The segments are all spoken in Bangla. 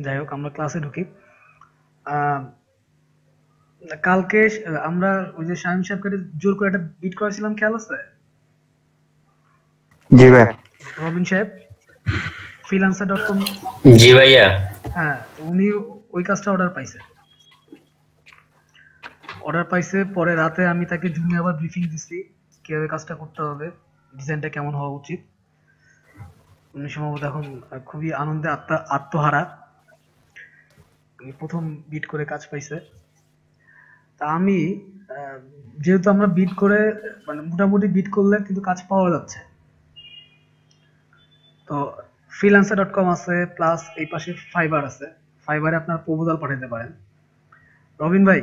যাই হোক আমরা ক্লাসে ঢুকি। আহ, কালকে আমরা ওই যে শামীম সাহেবকে জোর করে একটা বিট করেছিলাম, খেয়াল আছে? জি ভাই। রবিন সাহেব, freelancer.com। জি ভাইয়া। হ্যাঁ, তো উনি ওই কাজটা অর্ডার পাইছে পরে রাতে আমি তাকে জুমে আবার ব্রিফিং দিছি কিভাবে কাজটা করতে হবে, ডিজাইনটা কেমন হওয়া উচিত। উনি সম্ভবত এখন খুবই আনন্দে আত্মহারা, উনি প্রথম বিট করে কাজ পাইছে। তা আমি আহ, যেহেতু আমরা বিট করে মানে মোটামুটি বিট করলে কিন্তু কাজ পাওয়া যাচ্ছে, তো freelancer.com আছে, প্লাস এই পাশে ফাইবার আছে। ফাইবারে আপনার প্রপোজাল পাঠাতে পারেন। রবিন ভাই,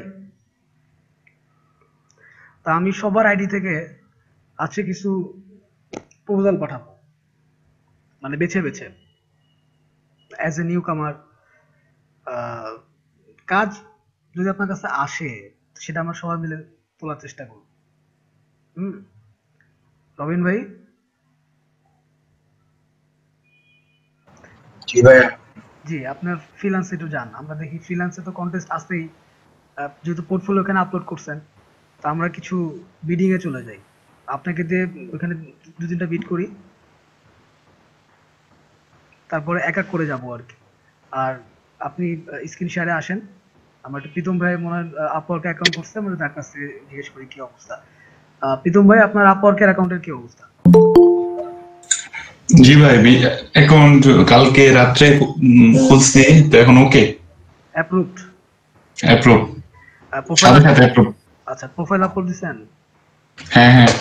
তা আমি সবার আইডি থেকে আজকে কিছু প্রপোজাল পাঠাবো, মানে বেছে বেছে, অ্যাজ এ নিউ কামার। কাজ যদি আপনার কাছে আসে, সেটা আমরা সবাই মিলে তোলার চেষ্টা করব। হুম, রবিন ভাই। জি ভাইয়া। জি, আপনার ফ্রিল্যান্সে একটু যান, আমরা দেখি ফ্রিল্যান্সে তো কন্টেস্ট আসতেই। যেহেতু পোর্টফোলিও এখানে আপলোড করছেন, তো আমরা কিছু বিডিং এ চলে যাই, আপনাকে দিয়ে ওখানে দু তিনটা বিট করি, তারপরে এক এক করে যাব আর কি। আর আপনি স্ক্রিন শেয়ারে আসেন, আমার একটা প্রীতম ভাই মনে হয় আপওয়ার্কে অ্যাকাউন্ট করছে, আমরা তার কাছ থেকে জিজ্ঞেস করি কি অবস্থা। প্রীতম ভাই, আপনার আপওয়ার্কের অ্যাকাউন্টের কি অবস্থা? জি ভাই, অ্যাকাউন্ট কালকে রাত্রে খুলছি, তো এখন ওকে। অ্যাপ্রুভড? অ্যাপ্রুভ। প্রোফাইল সাথে আপলোড? সাথে অ্যাপ্রুভ। আচ্ছা, প্রোফাইল আপলোড দিছেন? হ্যাঁ হ্যাঁ,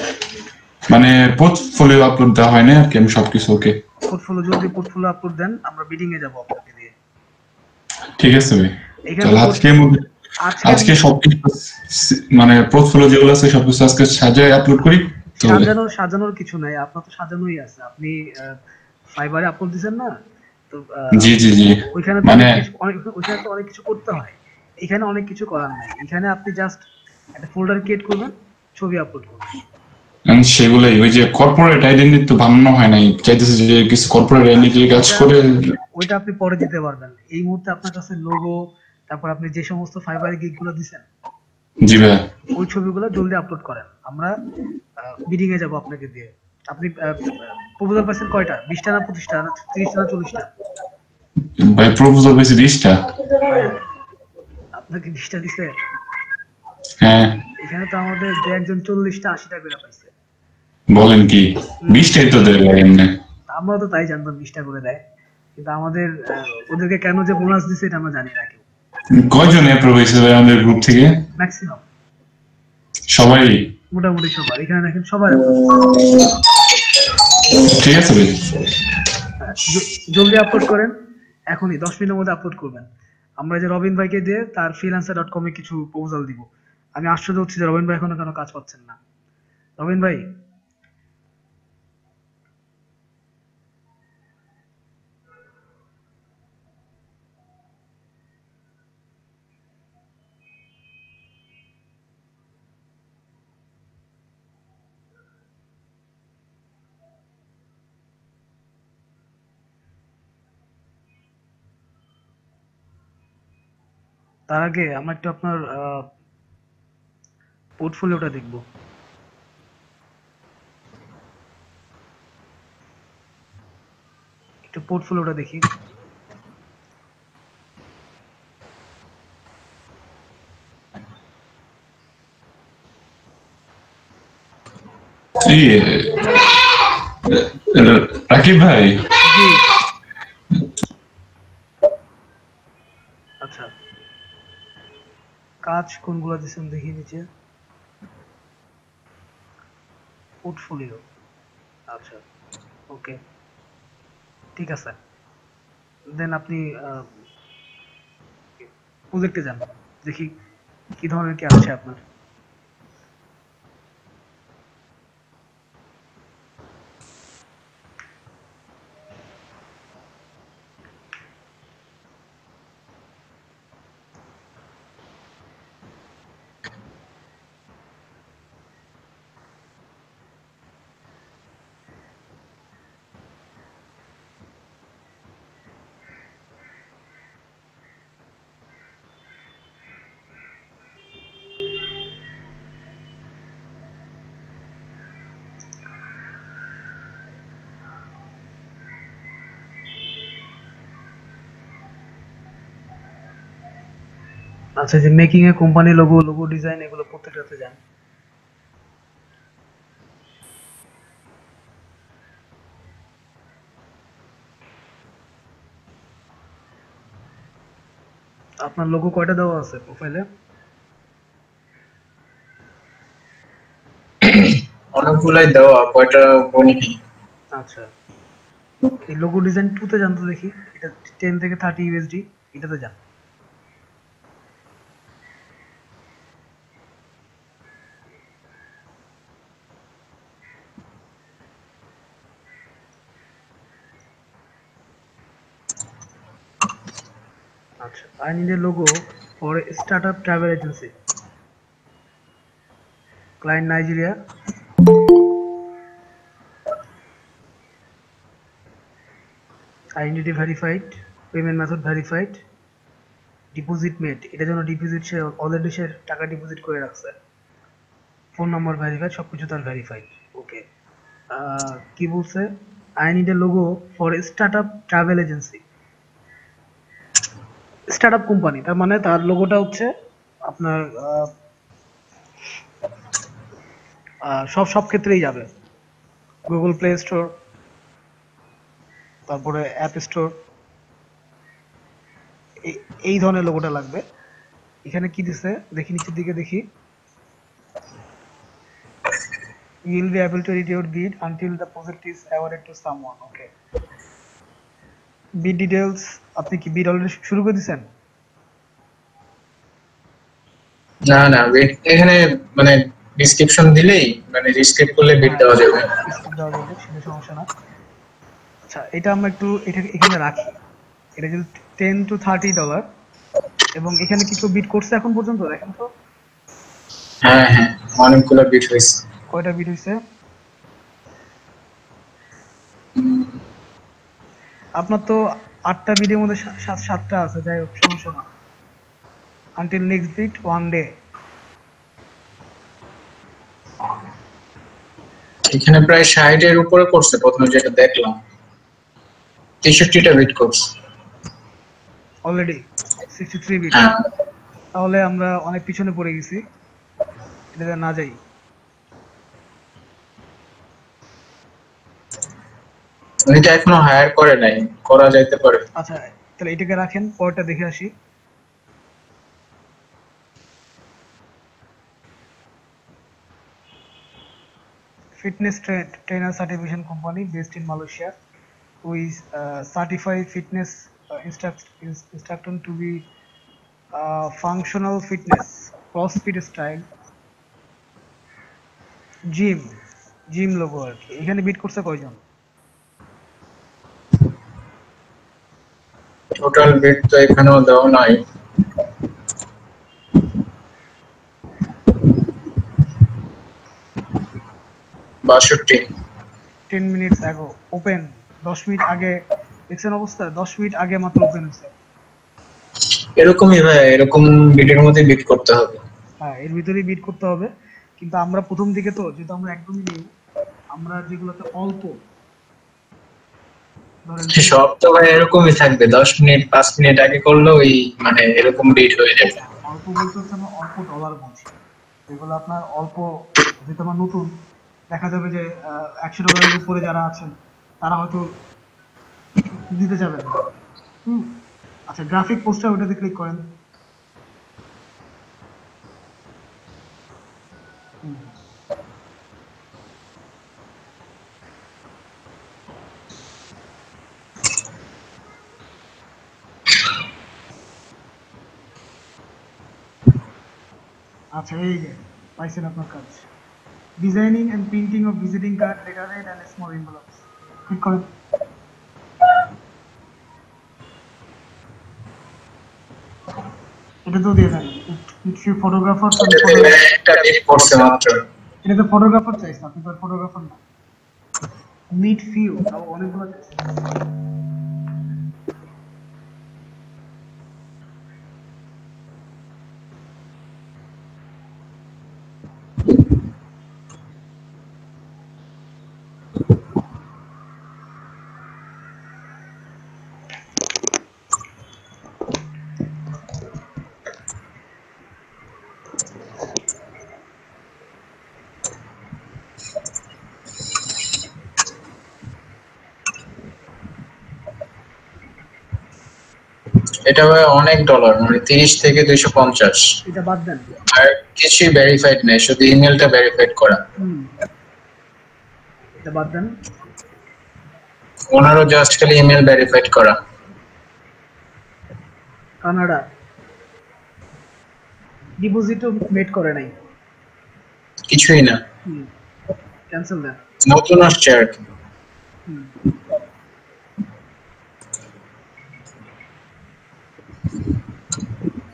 মানে পোর্টফোলিও আপলোড দেওয়া হয় না আর কি, আমি সবকিছু ওকে। পোর্টফোলিও, জলদি পোর্টফোলিও আপলোড দেন, আমরা বিডিং এ যাব আপনাকে দিয়ে। ঠিক আছে ভাই। এখানে তো তাহলে আজকে আজকে সবকিছু মানে পোর্টফোলিও যেগুলো আছে সবকিছু আজকে সাজায় আপলোড করি তো। সাজানোর কিছু নাই, আপনার তো সাজানোই আছে। আপনি ফাইবারে আপলোড দিছেন না? তো জি জি জি। ওইখানে তো মানে ওইখানে তো অনেক কিছু করতে হয়। এখানে অনেক কিছু করার নাই, এখানে আপনি জাস্ট একটা ফোল্ডার ক্রিয়েট করবেন, ছবি আপলোড করবেন। সেগুলোই, ওই যে কর্পোরেট আইডেন্টিটি তো বানানো হয় নাই, চাইতেছে যে কিছু কর্পোরেট আচ্ছা, আইডেন্টিটি কাজ করে। ওইটা আপনি পরে দিতে পারবেন। এই মুহূর্তে আপনার কাছে লোগো, তারপর আপনি যে সমস্ত ফাইবারে গিগ গুলো দিছেন, জি ভাই। ওই ছবিগুলো জলদি আপলোড করেন, আমরা বিডিং এ যাব আপনাকে দিয়ে। আপনি প্রপোজাল পাইছেন কয়টা? 20টা না 25টা না 30টা না 40টা? ভাই প্রপোজাল পেয়েছি 20টা। হ্যাঁ, আপনাকে 20টা দিছে? হ্যাঁ। এখানে তো আমাদের যে একজন 40টা 80টা করে পাইছে। বলেন কি? 20টাই তো দেয় ভাই এমনি। আমরা তো তাই জানতাম 20টা করে দেয়, কিন্তু আমাদের ওদেরকে কেন যে বোনাস দিছে এটা আমরা জানি না কেউ। কয়জন অ্যাপ্রুভ হয়েছে ভাই আমাদের গ্রুপ থেকে? ম্যাক্সিমাম, সবাই? মোটামুটি সবার, এখানে দেখেন সবার। ঠিক আছে ভাই। জলদি আপলোড করেন, এখনই 10 মিনিটের মধ্যে আপলোড করবেন। আমরা যে রবিন ভাইকে দিয়ে তার freelancer.com এ কিছু প্রপোজাল দিব। আমি আশ্চর্য হচ্ছি যে রবিন ভাই এখনো কেন কাজ পাচ্ছেন না। রবিন ভাই, তার আগে আমরা একটু আপনার পোর্টফোলিওটা দেখব। একটু পোর্টফোলিওটা দেখি। এই রাকিব ভাই। জি। আচ্ছা, কাজ কোনগুলো দিচ্ছেন দেখি নিচে। পোর্টফোলিও, আচ্ছা, ওকে, ঠিক আছে। দেন আপনি প্রজেক্টে যান, দেখি কি ধরনের কি আছে আপনার। আচ্ছা, যে making a company logo, logo design এগুলো প্রত্যেকটাতে যান। আপনার লোগো কয়টা দেওয়া আছে প্রোফাইলে? অনেকগুলাই দেওয়া, কয়টা বলি কি। আচ্ছা, এই লোগো ডিজাইন 2 তে যান তো দেখি। এটা 10 থেকে 30 ইউএসডি, এটাতে যান। আচ্ছা, I need a logo for a startup travel agency. Client Nigeria. Identity verified, payment method verified, deposit made. এটার জন্য ডিপোজিট সে অলরেডি সে টাকা ডিপোজিট করে রাখছে। ফোন নাম্বার ভেরিফাইড, সবকিছু তার ভেরিফাইড। ওকে, কি বলছে? I need a logo for a startup travel agency. Startup company, তার মানে তার লোগোটা হচ্ছে আপনার সব ক্ষেত্রেই যাবে। গুগল প্লে স্টোর, তারপরে অ্যাপ স্টোর, এই ধরনের লোগোটা লাগবে। এখানে কি দিছে দেখি, নিচের দিকে দেখি। You will be able to edit your bid until the project is awarded to someone. Okay. Bid details, আপনি কি বিড অলরেডি শুরু করে দিয়েছেন? না না, wait, এখানে মানে ডিসক্রিপশন দিলেই, মানে রিস্ক্রিপ্ট করলে বিট দেওয়া যাবে। স্কিপ দেওয়া যাবে, সেটা সমস্যা না। আচ্ছা, এটা আমরা একটু এখানে রাখি। এটা যদি $10 to $30, এবং এখানে কি কেউ বিড করছে এখন পর্যন্ত? দেখেন তো হ্যাঁ হ্যাঁ, অনেকগুলো বিট হয়েছে। কয়টা বিড হয়েছে। আপনার তো 8টা বিডের মধ্যে 7টা আছে, যাই হোক সমস্যা না। Until next bid 1 day. এখানে প্রায় 60-এর উপরে করছে, প্রথমে যেটা দেখলাম 63টা বিট করছে অলরেডি 63 বিট। হ্যাঁ। তাহলে আমরা অনেক পিছনে পড়ে গেছি, এটাতে না যাই। এটা এখনো হায়ার করে নাই, করা যাইতে পারে। আচ্ছা, তাহলে এটাকে রাখেন, পরেরটা দেখে আসি। Fitness trainer certification company based in Malaysia, who is certified fitness instructor to be functional fitness, CrossFit style, gym logo আর কি। এখানে বিট করছে কয়জন? টোটাল বিট তো এখানেও দেওয়া নাই। 62। 10 মিনিটস আগে ওপেন, 10 মিনিট আগে দেখছেন অবস্থা, 10 মিনিট আগে মাত্র ওপেন হয়েছে। এরকমই ভাই, এরকম বিটের মধ্যে বিট করতে হবে। হ্যাঁ, এর ভিতরেই বিট করতে হবে। কিন্তু আমরা প্রথম দিকে তো, যেহেতু আমরা একদমই নেই, আমরা যেগুলোতে অল্প, ধরেন সব তো ভাই এরকমই থাকবে, 10 মিনিট 5 মিনিট আগে করলে ওই মানে এরকম বিট হয়ে যাবে। অল্প বলতে হচ্ছে আমরা অল্প ডলার বলছি, যেগুলো আপনার অল্প, যেহেতু আমার নতুন, দেখা যাবে যে $100 উপরে যারা আছেন তারা হয়তো দিতে যাবেন না। হুম। আচ্ছা, গ্রাফিক পোস্টার, ওটাতে ক্লিক করেন। হুম। আচ্ছা, এই যে পাইছেন আপনার কাজ, designing and printing of visiting card, letterhead and small envelopes. Click করেন। এটা তো দিয়ে দেন, ইটস ফটোগ্রাফার, একটা বিট করছে মাত্র। এটা তো ফটোগ্রাফার চাইছে, আপনি তো ফটোগ্রাফার না। নিড ফিউ, তাও অনেকগুলো চাইছে। এটা ভাই অনেক ডলার, মানে 30 থেকে 250। এটা বাদ দেন। আর কিছুই ভেরিফাইড নেই, শুধু ইমেলটা ভেরিফাইড করা। হুম, এটা বাদ দেন। ওনারও জাস্ট খালি ইমেল ভেরিফাইড করা। কানাডা ডিপোজিটও মেড করে নাই। কিছুই না, হুম, ক্যান্সেল দেন। নতুন আসছে আর কি। হুম,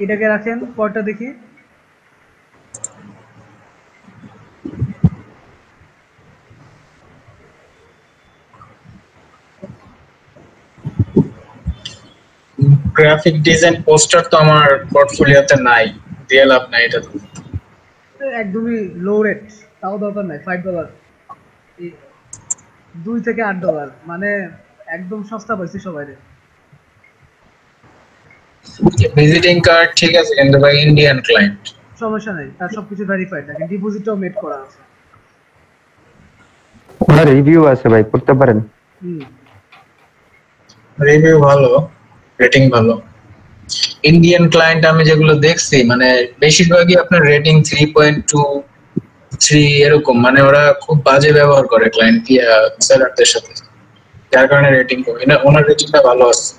এটাকে রাখেন, পরটা দেখি। গ্রাফিক ডিজাইন পোস্টার তো আমার পোর্টফোলিওতে নাই, দিয়ে লাভ নাই এটা তো। একদমই লো রেট, তাও দরকার নাই। $5, 2 থেকে $8, মানে একদম সস্তা পাইছি সবাই। ভিজিটিং কার্ড ঠিক আছে, কিন্তু ভাই ইন্ডিয়ান ক্লায়েন্ট। সমস্যা নেই, তার সবকিছু ভেরিফাইড থাকে, ডিপোজিটও মেড করা আছে। ওনার রিভিউ আছে ভাই, করতে পারেন। হুম, রিভিউ ভালো, রেটিং ভালো। ইন্ডিয়ান ক্লায়েন্ট আমি যেগুলো দেখছি, মানে বেশিরভাগই আপনার রেটিং 3.2 3 এরকম, মানে ওরা খুব বাজে ব্যবহার করে ক্লায়েন্ট সেলারদের সাথে, যার কারণে রেটিং কমে না। ওনার রেটিংটা ভালো আছে।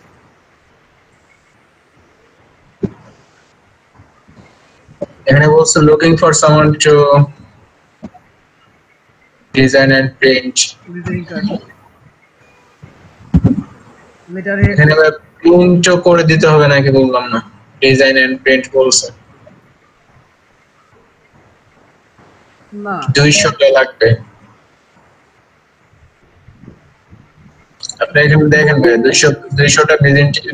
এখানে বলছে looking for someone to design and print. Visiting card, letter head. এখানে প্রিন্টও করে দিতে হবে নাকি বললাম না, ডিজাইন এন্ড প্রিন্ট বলছে। না, 200 টাকা লাগবে। আপনি এখানে দেখেন ভাই, 200টা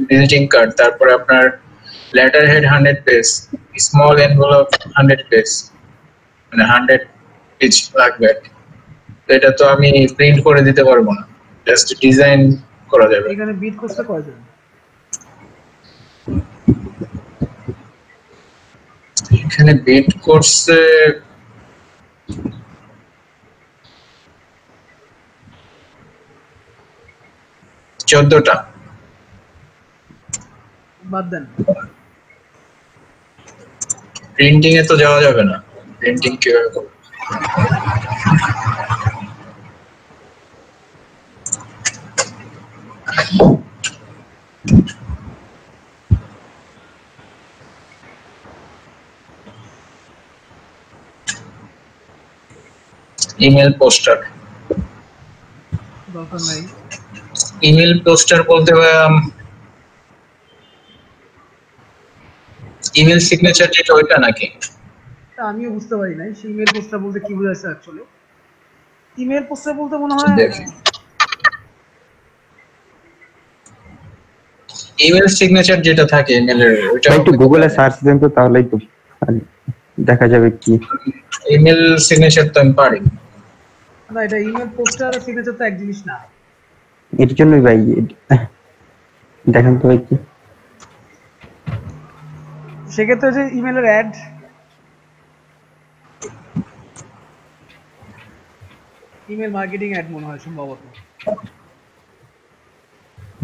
ভিজিটিং কার্ড, তারপরে আপনার letter head 100 page, small envelope 100 page, মানে 100 পেজ লাগবে। তো এটা তো আমি প্রিন্ট করে দিতে পারবো না, জাস্ট ডিজাইন করা যাবে। এখানে বিট করতে কয়জন? এখানে বিট করছে 14টা। বাদ দেন। প্রিন্টিং এ তো যাওয়া যাবে না, প্রিন্টিং কিভাবে করব? ইমেল পোস্টার, দরকার নাই। ইমেল পোস্টার বলতে ইমেল সিগনেচার যেটা ওইটা নাকি? তা আমিও বুঝতে পারি নাই সেই ইমেল পোস্টার বলতে কি বোঝাচ্ছে অ্যাকচুয়ালি। ইমেল পোস্টার বলতে মনে হয় দেখি, ইমেল সিগনেচার যেটা থাকে ইমেলের, ওইটা ভাই একটু গুগলে সার্চ দেন তো, তাহলেই তো দেখা যাবে কি। ইমেল সিগনেচার তো আমি পারি। না, এটা ইমেল পোস্টার আর সিগনেচার তো এক জিনিস না। এর জন্যই ভাই দেখেন তো ভাই কি। সেক্ষেত্রে যে ইমেলের অ্যাড, ইমেল মার্কেটিং অ্যাড মনে হয় সম্ভবত।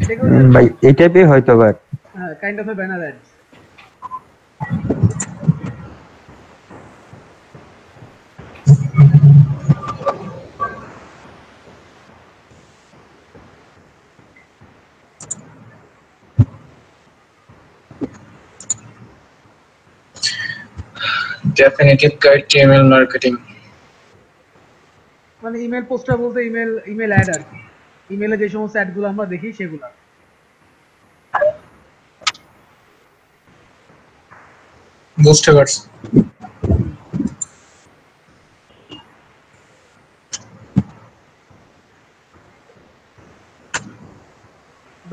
এটাকে ভাই এই টাইপের হয়তো আবার। হ্যাঁ, kind of A banner add. Definitive guide to email marketing. মানে ইমেল পোস্টার বলতে ইমেল অ্যাড আর কি। ইমেলে যে সমস্ত অ্যাডগুলো আমরা দেখি সেগুলা। বুঝতে পারছি।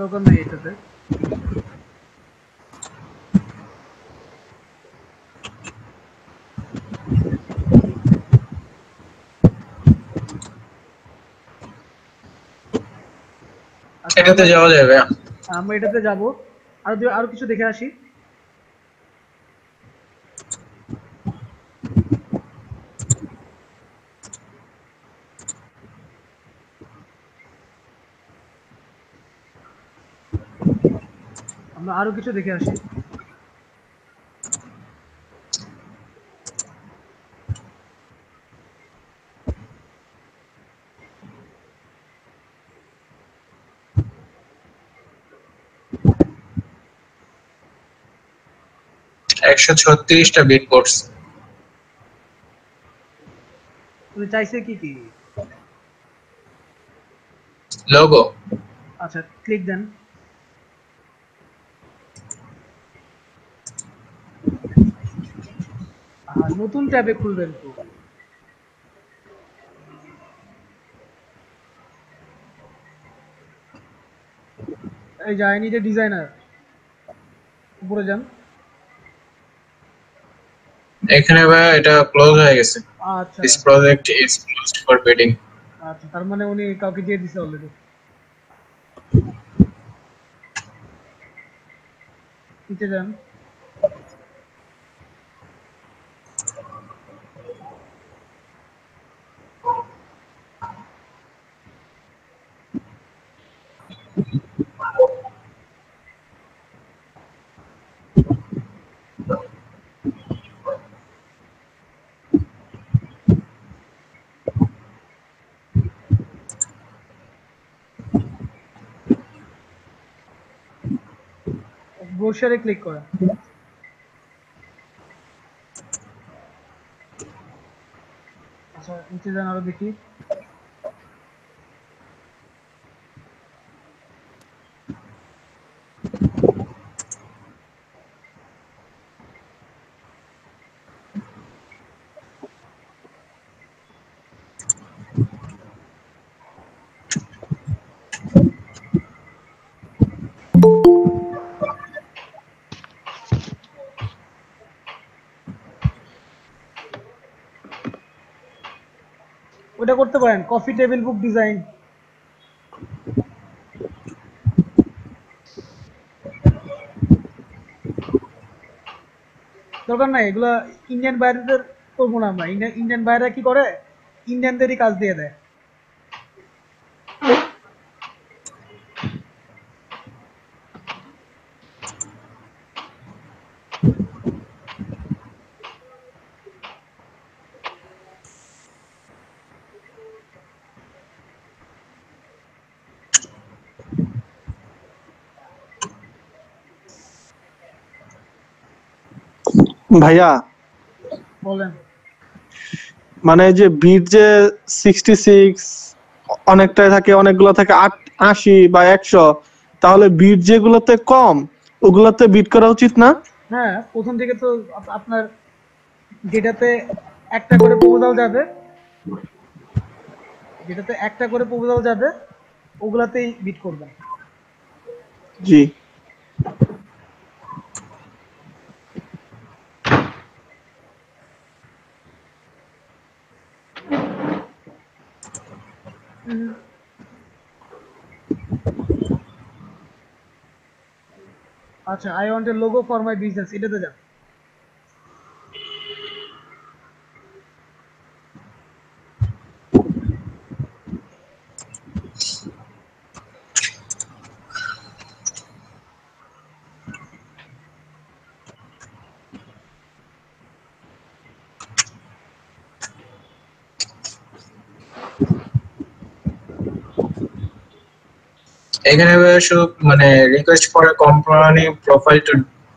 দরকার নাই এটাতে। আচ্ছা, এটাতে যাওয়া যাবে। আমরা এটাতে যাব। আরো কিছু দেখে আসি। আমরা আরো কিছু দেখে আসি। একশো 36টা বিট কোডস। তুমি চাইছে কি কি? লোগো। আচ্ছা ক্লিক দেন। নতুন ট্যাবে খুলবেন তো। এই যে আই নিড এ ডিজাইনার, উপরে যান। এখানে ভাই এটা ক্লোজ হয়ে গেছে। আচ্ছা this project is closed for bidding. আচ্ছা, তার মানে উনি কাউকে দিয়ে দিছে অলরেডি। নিচে যান। ব্রোশারে ক্লিক করেন। আচ্ছা নিচে যান, আরো দেখি। ওটা করতে পারেন, কফি টেবিল বুক ডিজাইন। দরকার নাই এগুলা, ইন্ডিয়ান বাইরেদের করবো না আমরা। ইন্ডিয়ান বাইরে কি করে, ইন্ডিয়ানদেরই কাজ দিয়ে দেয়। ভাইয়া বলেন। মানে যে বিট যে 66 অনেকটাই থাকে, অনেকগুলো থাকে 80 বা 100, তাহলে বিট যেগুলোতে কম ওগুলোতে বিট করা উচিত না? হ্যাঁ, প্রথম থেকে তো আপনার যেটাতে একটা করে প্রপোজাল যাবে, ওগুলাতেই বিট করবেন। জি। আচ্ছা, I want a logo for my business, এটাতে যান। এখানে ভাই শুধু মানে request for a company profile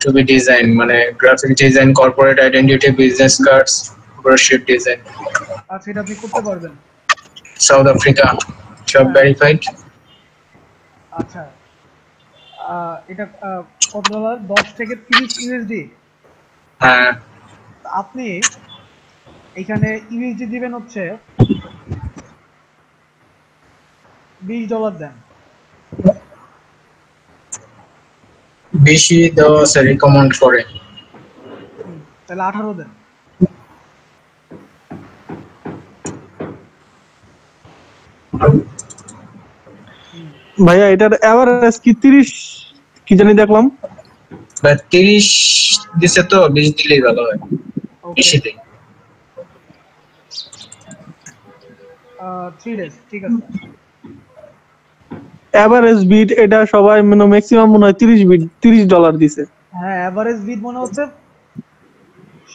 to be design, মানে graphic design, corporate identity, business cards, brochure design. আচ্ছা, এটা আপনি করতে পারবেন। সাউথ আফ্রিকা, সব ভেরিফাইড। আচ্ছা, এটা কত ডলার? 10 থেকে 30 ইউএসডি। হ্যাঁ, আপনি এখানে ইউএসডি দিবেন হচ্ছে $20 দেন। বেশি দেওয়া রিকমেন্ড করে। তাহলে 18 দেন। ভাইয়া এটার এভারেজ কি 30 কি জানি দেখলাম। বা 30 দিছে তো 20 দিলেই ভালো হয়। বেশি দিই। 3 days, ঠিক আছে। এভারেজ বিট এটা সবাই মানে ম্যাক্সিমাম মনে হয় 30 বিট $30 দিছে। হ্যাঁ, অ্যাভারেজ বিট মনে হচ্ছে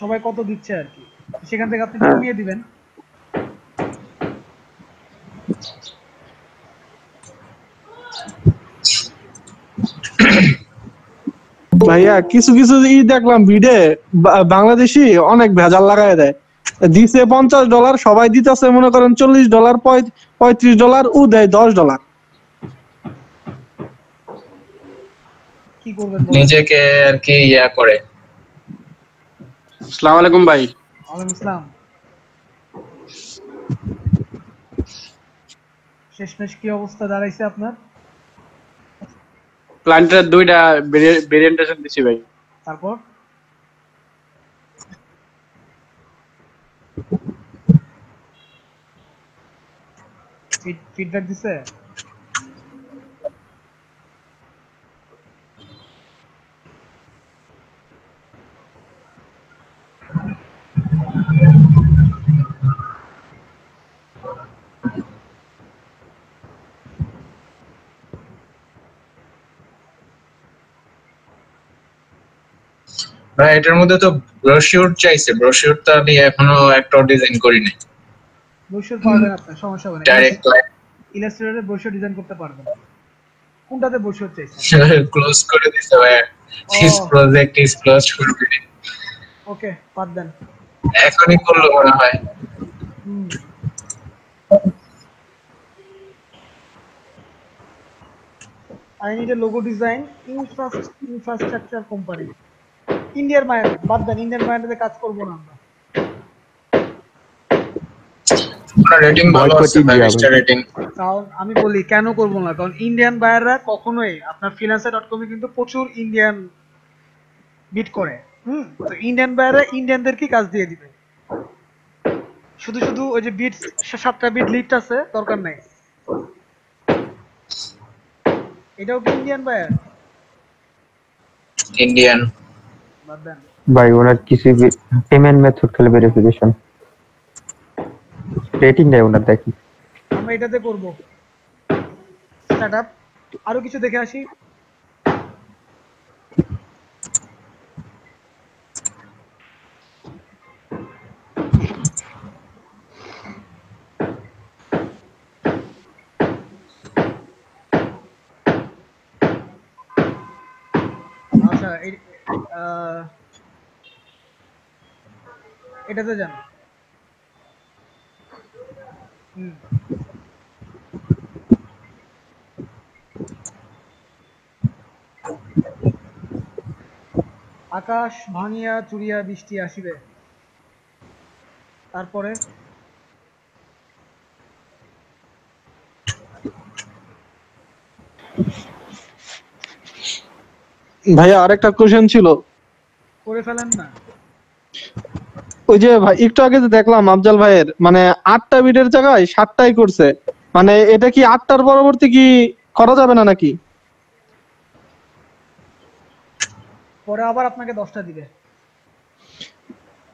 সবাই কত দিচ্ছে আর কি, সেখান থেকে আপনি হ্যাঁ কমিয়ে দিবেন। ভাইয়া কিছু কিছু দেখলাম ভিডে বাংলাদেশি অনেক ভেজাল লাগায় দেয়, দিছে $50 সবাই দিতেছে মনে করেন $40 $35 ও দেয় $10। কি করবেন বলেন? নিজেকে আর কি ইয়া করে। আসসালামু আলাইকুম ভাই। ওয়ালাইকুম আসসালাম। শেষমেশ কি অবস্থা দাঁড়াইছে আপনার? প্ল্যান্টের 2টা ভেরিয়েন্টেশন দিছি ভাই। তারপর ফিডব্যাক দিছে? ভাই এটার মধ্যে তো ব্রোশিওর চাইছে, ব্রোশিওর তো আমি এখনো একটা ডিজাইন করি নাই। ব্রোশার পারবেন আপনার, সমস্যা হবে না। ডাইরেক্ট ইলাস্ট্রেটরে ব্রোশার ডিজাইন করতে পারবেন। কোনটাতে ব্রোশার চাইছেন? ক্লোজ করে দিছে ভাই। Oh this project is close for today. Okay, বাদ দেন। এখনই করলো মনে হয়। Hmm, I need a logo design, infrastructure company. ইন্ডিয়ার মায়ানমার বাদ দেন, ইন্ডিয়ান মায়ানমারে কাজ করবো না আমরা। আপনার রেটিং ভালো Boycott আছে, 5 India স্টার ভাই। রেটিং। কারণ আমি বলি কেন করবো না, কারণ ইন্ডিয়ান বায়াররা কখনোই আপনার freelancer.com-এ কিন্তু প্রচুর ইন্ডিয়ান বিট করে। তো ইন্ডিয়ান বায়াররা ইন্ডিয়ানদেরকে কাজ দিয়ে দিবে। শুধু শুধু ওই যে বিট 7টা বিট লিফট আছে, দরকার নাই। এটাও কি ইন্ডিয়ান বায়ার? ইন্ডিয়ান। বাদ দেন। ভাই ওনার কিছু পেমেন্ট মেথড খালি ভেরিফিকেশন, রেটিং দেয় ওনার দেখি। আমরা এটাতে করব স্টার্টআপ। আরো কিছু দেখে আসি। আচ্ছা, এটাতে যান। হুম, আকাশ ভাঙিয়া চুরিয়া বৃষ্টি আসিবে, তারপরে ভাইয়া আরেকটা কোশ্চেন ছিল। করে ফেলেন না। ওই যে ভাই একটু আগে যে দেখলাম আফজাল ভাইয়ের মানে 8টা বিটের জায়গায় 7টাই করছে, মানে এটা কি 8টার পরবর্তী কি করা যাবে না নাকি? পরে আবার আপনাকে 10টা দিবে।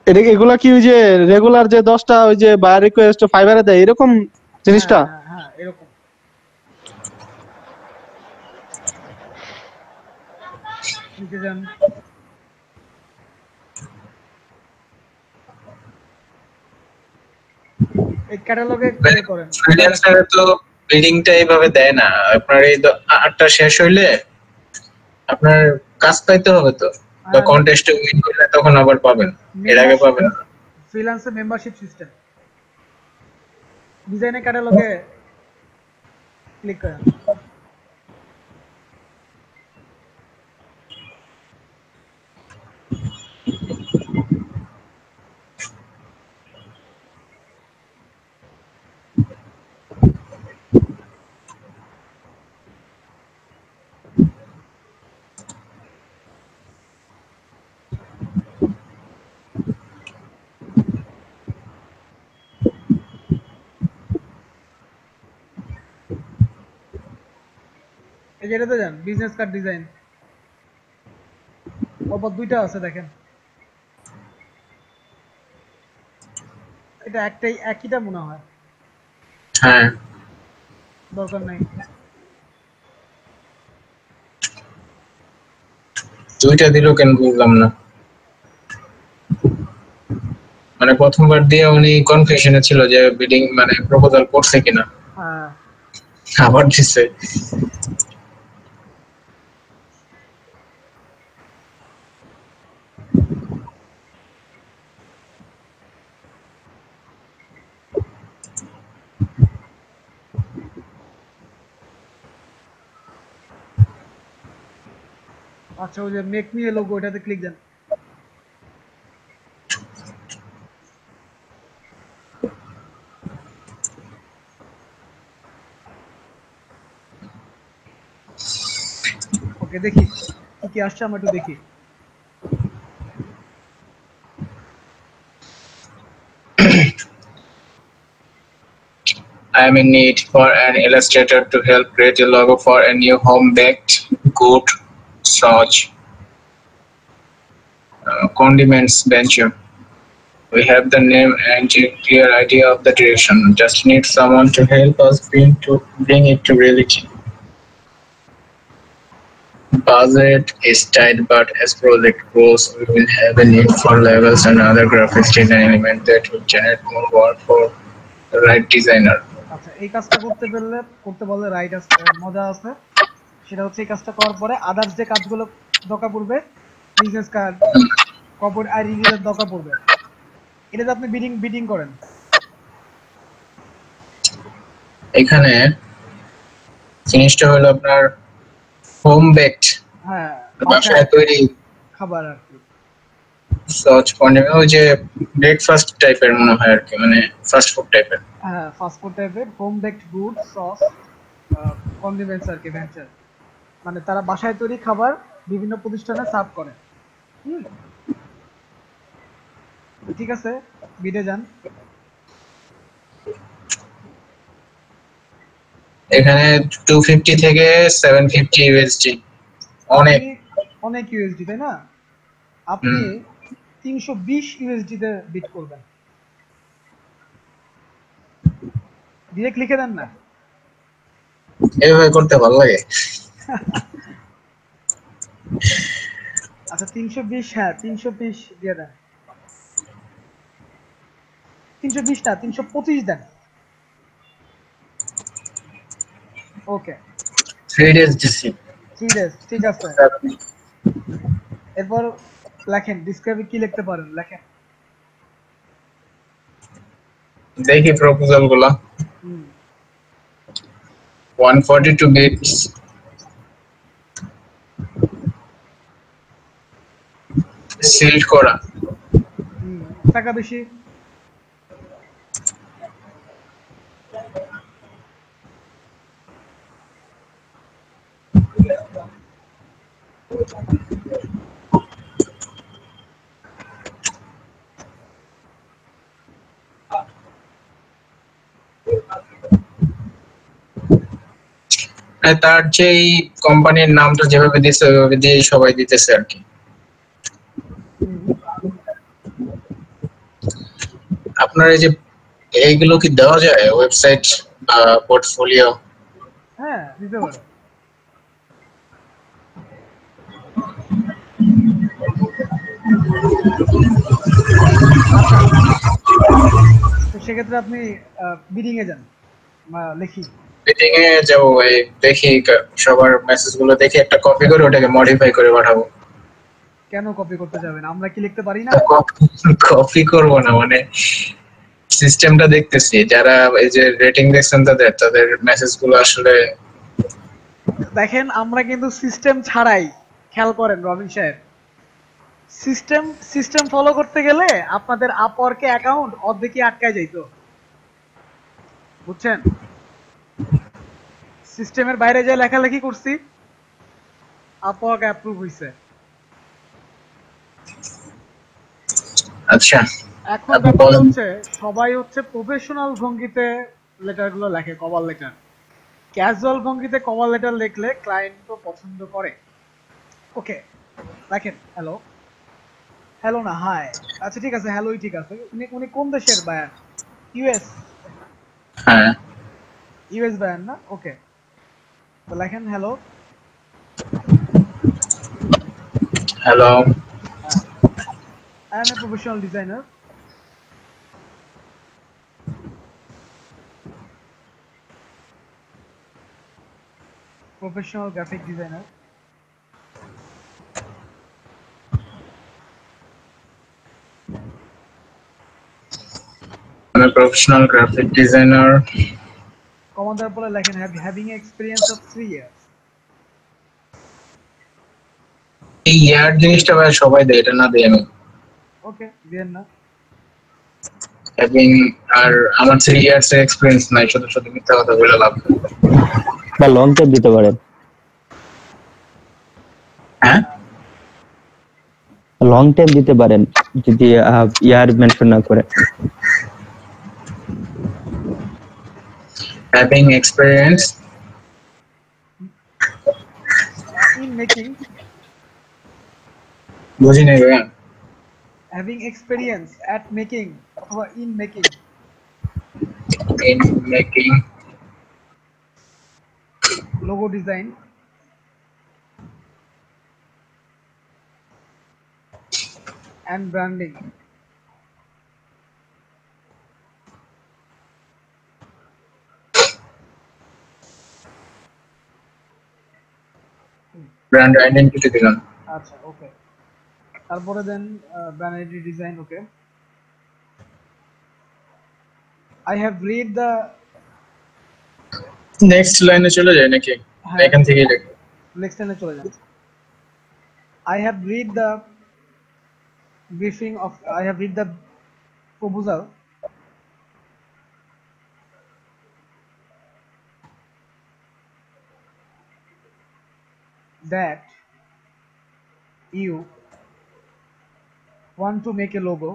এটা এগুলা কি ওই যে রেগুলার যে 10টা ওই যে বায়ার রিকোয়েস্ট ফাইবারে দেয় এরকম জিনিসটা? হ্যাঁ হ্যাঁ হ্যাঁ, এরকম। নিতে যান। এই ক্যাটালগে প্লে করেন। ফ্রিল্যান্সারে তো বিডিংটা এইভাবে দেয় না। আপনার এই 8টা শেষ হইলে আপনার কাজ পাইতে হবে তো, বা কন্টেস্টে উইন করলে তখন আবার পাবেন, এর আগে পাবেন না। ফ্রিল্যান্সে মেম্বারশিপ সিস্টেম। ডিজাইনের ক্যাটালগে ক্লিক করেন। এই যে এটাতে যান, বিজনেস কার্ড ডিজাইন। ওপর 2টা আছে দেখেন। এটা একইটা মনে হয়, হ্যাঁ, দরকার নাই। দুইটা দিল কেন বুঝলাম না। মানে প্রথমবার দিয়ে উনি কনফিউশনে ছিল যে বিডিং মানে প্রপোজাল করছে কিনা, হ্যাঁ আবার দিছে। আচ্ছা ওই যে মেক মি এ লোগো ওটাতে ক্লিক দেন। ওকে দেখি কি কি আসছে আমরা একটু দেখি। I am in need for an illustrator to help create a logo for a new home-baked good sauce condiments venture. We have the name and a clear idea of the direction. Just need someone to help us bring it to reality. Budget is tight, but as project grows, we will have a need for labels and other graphics design elements that will generate more work for the right designer. আচ্ছা এই কাজটা করতে বললে রাইট আছে, মজা আছে। সেটা হচ্ছে এই কাজটা করার পরে আদার্স যে কাজগুলো দরকার পড়বে, বিজনেস কার্ড, কর্পোরেট আইডি এর দরকার পড়বে, এটাতে আপনি বিডিং করেন। এখানে জিনিসটা হলো আপনার হোম বেকড, হ্যাঁ বাসায় তৈরি খাবার আর কি। সচ কন্ডিমেন্ট, ওই যে ব্রেকফাস্ট টাইপের মনে হয় আর কি, মানে ফাস্ট ফুড টাইপের। হ্যাঁ ফাস্ট ফুড টাইপের হোম বেকড গুড সস কন্ডিমেন্টস আর কি ভেঞ্চার, মানে তারা বাসায় তৈরি খাবার বিভিন্ন প্রতিষ্ঠানে সার্ভ করে। ঠিক আছে বিডে যান। এখানে 250 থেকে 750 ইউএসডি, অনেক অনেক ইউএসডি তাই না? আপনি 320 ইউএসডি তে বিট করবেন। ডিরেক্ট লিখে দেন না, এইভাবে করতে ভালো লাগে। আচ্ছা 320, হ্যাঁ 320 দিয়ে দেন। 320 না 325 দেন। ওকে 3 days দিছি। 3 days ঠিক আছে। এরপর লেখেন ডিসক্রাইবে কি লিখতে পারেন লেখেন। দেখি প্রপোজাল গুলা। 142 bits, সিল্ড করা, টাকা বেশি। তার যে কোম্পানির নামটা যেভাবে দিচ্ছে ওইভাবে দিয়ে সবাই দিতেছে আর কি। আপনার এই যে এইগুলো কি দেওয়া যায় ওয়েবসাইট বা পোর্টফোলিও? হ্যাঁ দিতে পারে। তো সেক্ষেত্রে আপনি বিডিং এ যান, লিখি মিটিং এ যাবো, এই দেখি সবার মেসেজ গুলো দেখি, একটা কপি করে ওটাকে মডিফাই করে পাঠাবো। কেন কপি করতে যাবেন? আমরা কি লিখতে পারি না? কপি করব না, মানে সিস্টেমটা দেখতেছি, যারা এই যে রেটিং দেখছেন তাদের মেসেজ গুলো আসলে দেখেন আমরা কিন্তু সিস্টেম ছাড়াই, খেয়াল করেন রবিন সাহেব, সিস্টেম ফলো করতে গেলে আপনাদের আপওয়ার্কে অ্যাকাউন্ট অর্ধেকই আটকায় যাইতো, বুঝছেন? সিস্টেমের বাইরে যে লেখালেখি করছি আপওয়ার্ক অ্যাপ্রুভ হইছে। আচ্ছা এখন ব্যাপার হচ্ছে সবাই হচ্ছে প্রফেশনাল ভঙ্গিতে লেটারগুলো লেখে, কভার লেটার। ক্যাজুয়াল ভঙ্গিতে কভার লেটার লিখলে ক্লায়েন্ট তো পছন্দ করে। ওকে লেখেন হ্যালো, হ্যালো না হাই। আচ্ছা ঠিক আছে হ্যালোই ঠিক আছে। উনি কোন দেশের বায়ার? ইউএস? হ্যাঁ ইউএস বায়ার না? ওকে তো লেখেন hello. Hello. I am a professional designer. Professional graphic designer. I'm a professional graphic designer. Common তারপরে লেখেন having experience of 3 years. এই ইয়ার জিনিসটা ভাই সবাই দেয়, এটা না দেয় আমি। Okay, দিয়েন না। হ্যাভিং, আর আমার 3 ইয়ার্স এর এক্সপেরিয়েন্স নাই, শুধু শুধু মিথ্যা কথা বলে লাভ নেই। বা লং টাইম দিতে পারেন, হ্যাঁ, লং টাইম দিতে পারেন যদি ইয়ার মেনশন না করে। হ্যাভিং এক্সপেরিয়েন্স In making, বুঝি নাই ভাই। having experience at making অথবা in making. In making Logo design. And branding. Brand identity দিলাম। আচ্ছা, ওকে। তারপরে দেন brand identity design, okay. I have read the next লাইনে চলে যায় নাকি? হ্যাঁ, এখান থেকেই লিখব। next line এ চলে যান। I have read the proposal that you want to make a logo,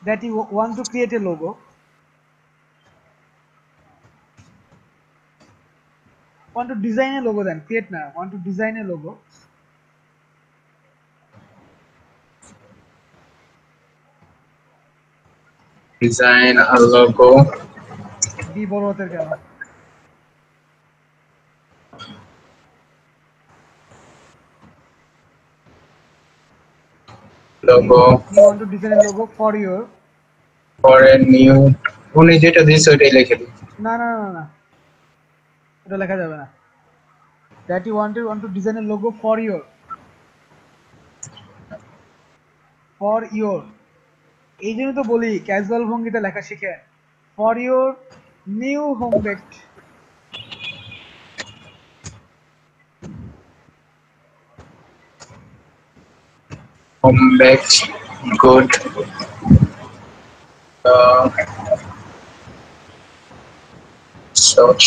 that you want to create a logo, want to design a logo, then create na, want to design a logo design a logo B বড় হাতের কেন, logo you want to design a logo for your, for a new, উনি যেটা দিয়েছে ওইটাই লিখে দিই। না না না না, এটা লেখা যাবে না। that you want to design a logo for your এই জন্য তো বলি ক্যাজুয়াল ভঙ্গিতে লেখা শিখে, for your new home baked home baked good search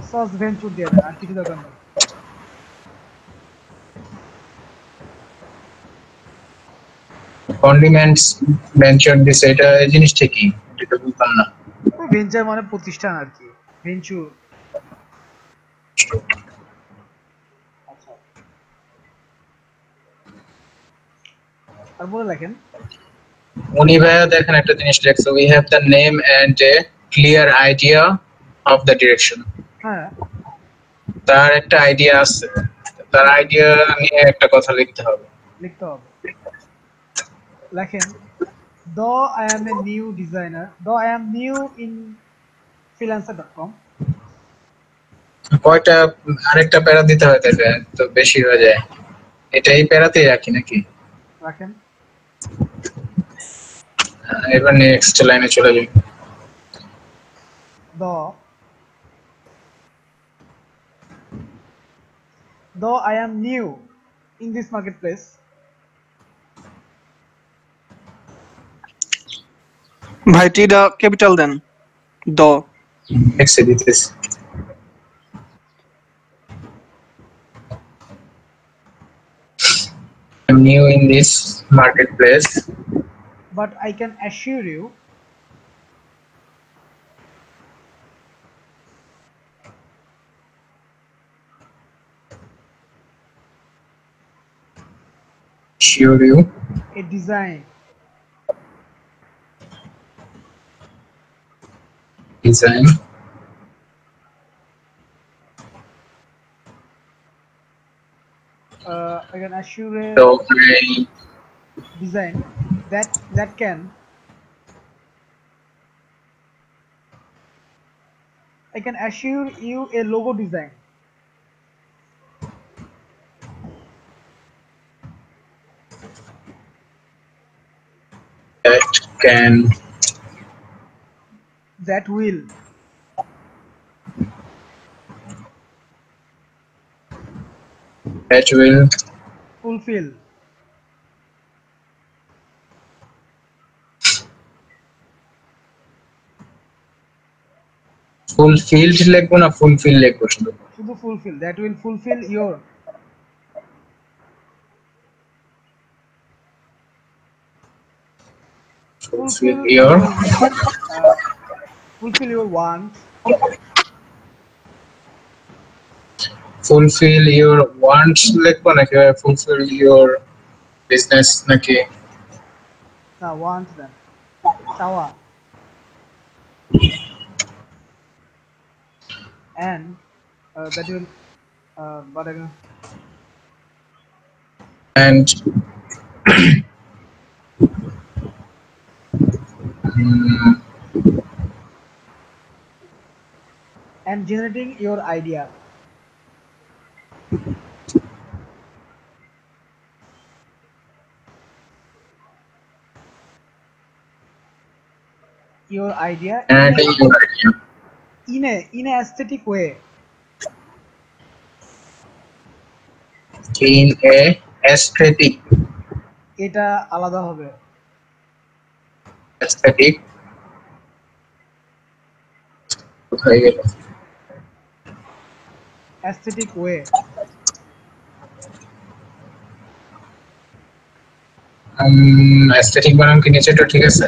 sauce venture দিয়ে দেন, আর কিছু দরকার নেই। কন্ডিমেন্টস ভেঞ্চার দিছে, এটা এই জিনিসটা কি এটা তো বুঝলাম না। ভেঞ্চার মানে প্রতিষ্ঠান আর কি, ভেঞ্চুর। আচ্ছা, তারপরে লেখেন উনি ভাইয়া দেখেন একটা জিনিস লেখছে, we have the name and a clear idea of the direction। হ্যাঁ, তার একটা আইডিয়া আছে, তার আইডিয়া নিয়ে একটা কথা লিখতে হবে। লিখতে হবে। লেখেন though I am a new designer, though I am new in freelancer.com, কয়টা আরেকটা প্যারা দিতে হয় তাহলে তো বেশি হয়ে যায়, এটাই প্যারাতেই রাখি নাকি? রাখেন। এবার নেক্সট লাইনে চলে যাই। though I am new in this marketplace, ভাই টিটা ক্যাপিটাল দেন, দ নেক্সট দিতেছি। I'm new in this marketplace, but I can assure you a design I can assure a So design that can I can assure you a logo design that can that will fulfill fulfilled লিখবো না ফুলফিল লিখবো শুধু fulfill that will fulfill your fulfill your uh, fulfill your wants fulfill your wants লিখবো নাকি fulfill your business নাকি wants then চাওয়া and that will but again and and generating your idea generating your idea in a aesthetic way in a aesthetic এটা আলাদা হবে aesthetic কোথায় গেল aesthetic way aesthetic বানান কি নিচেটা ঠিক আছে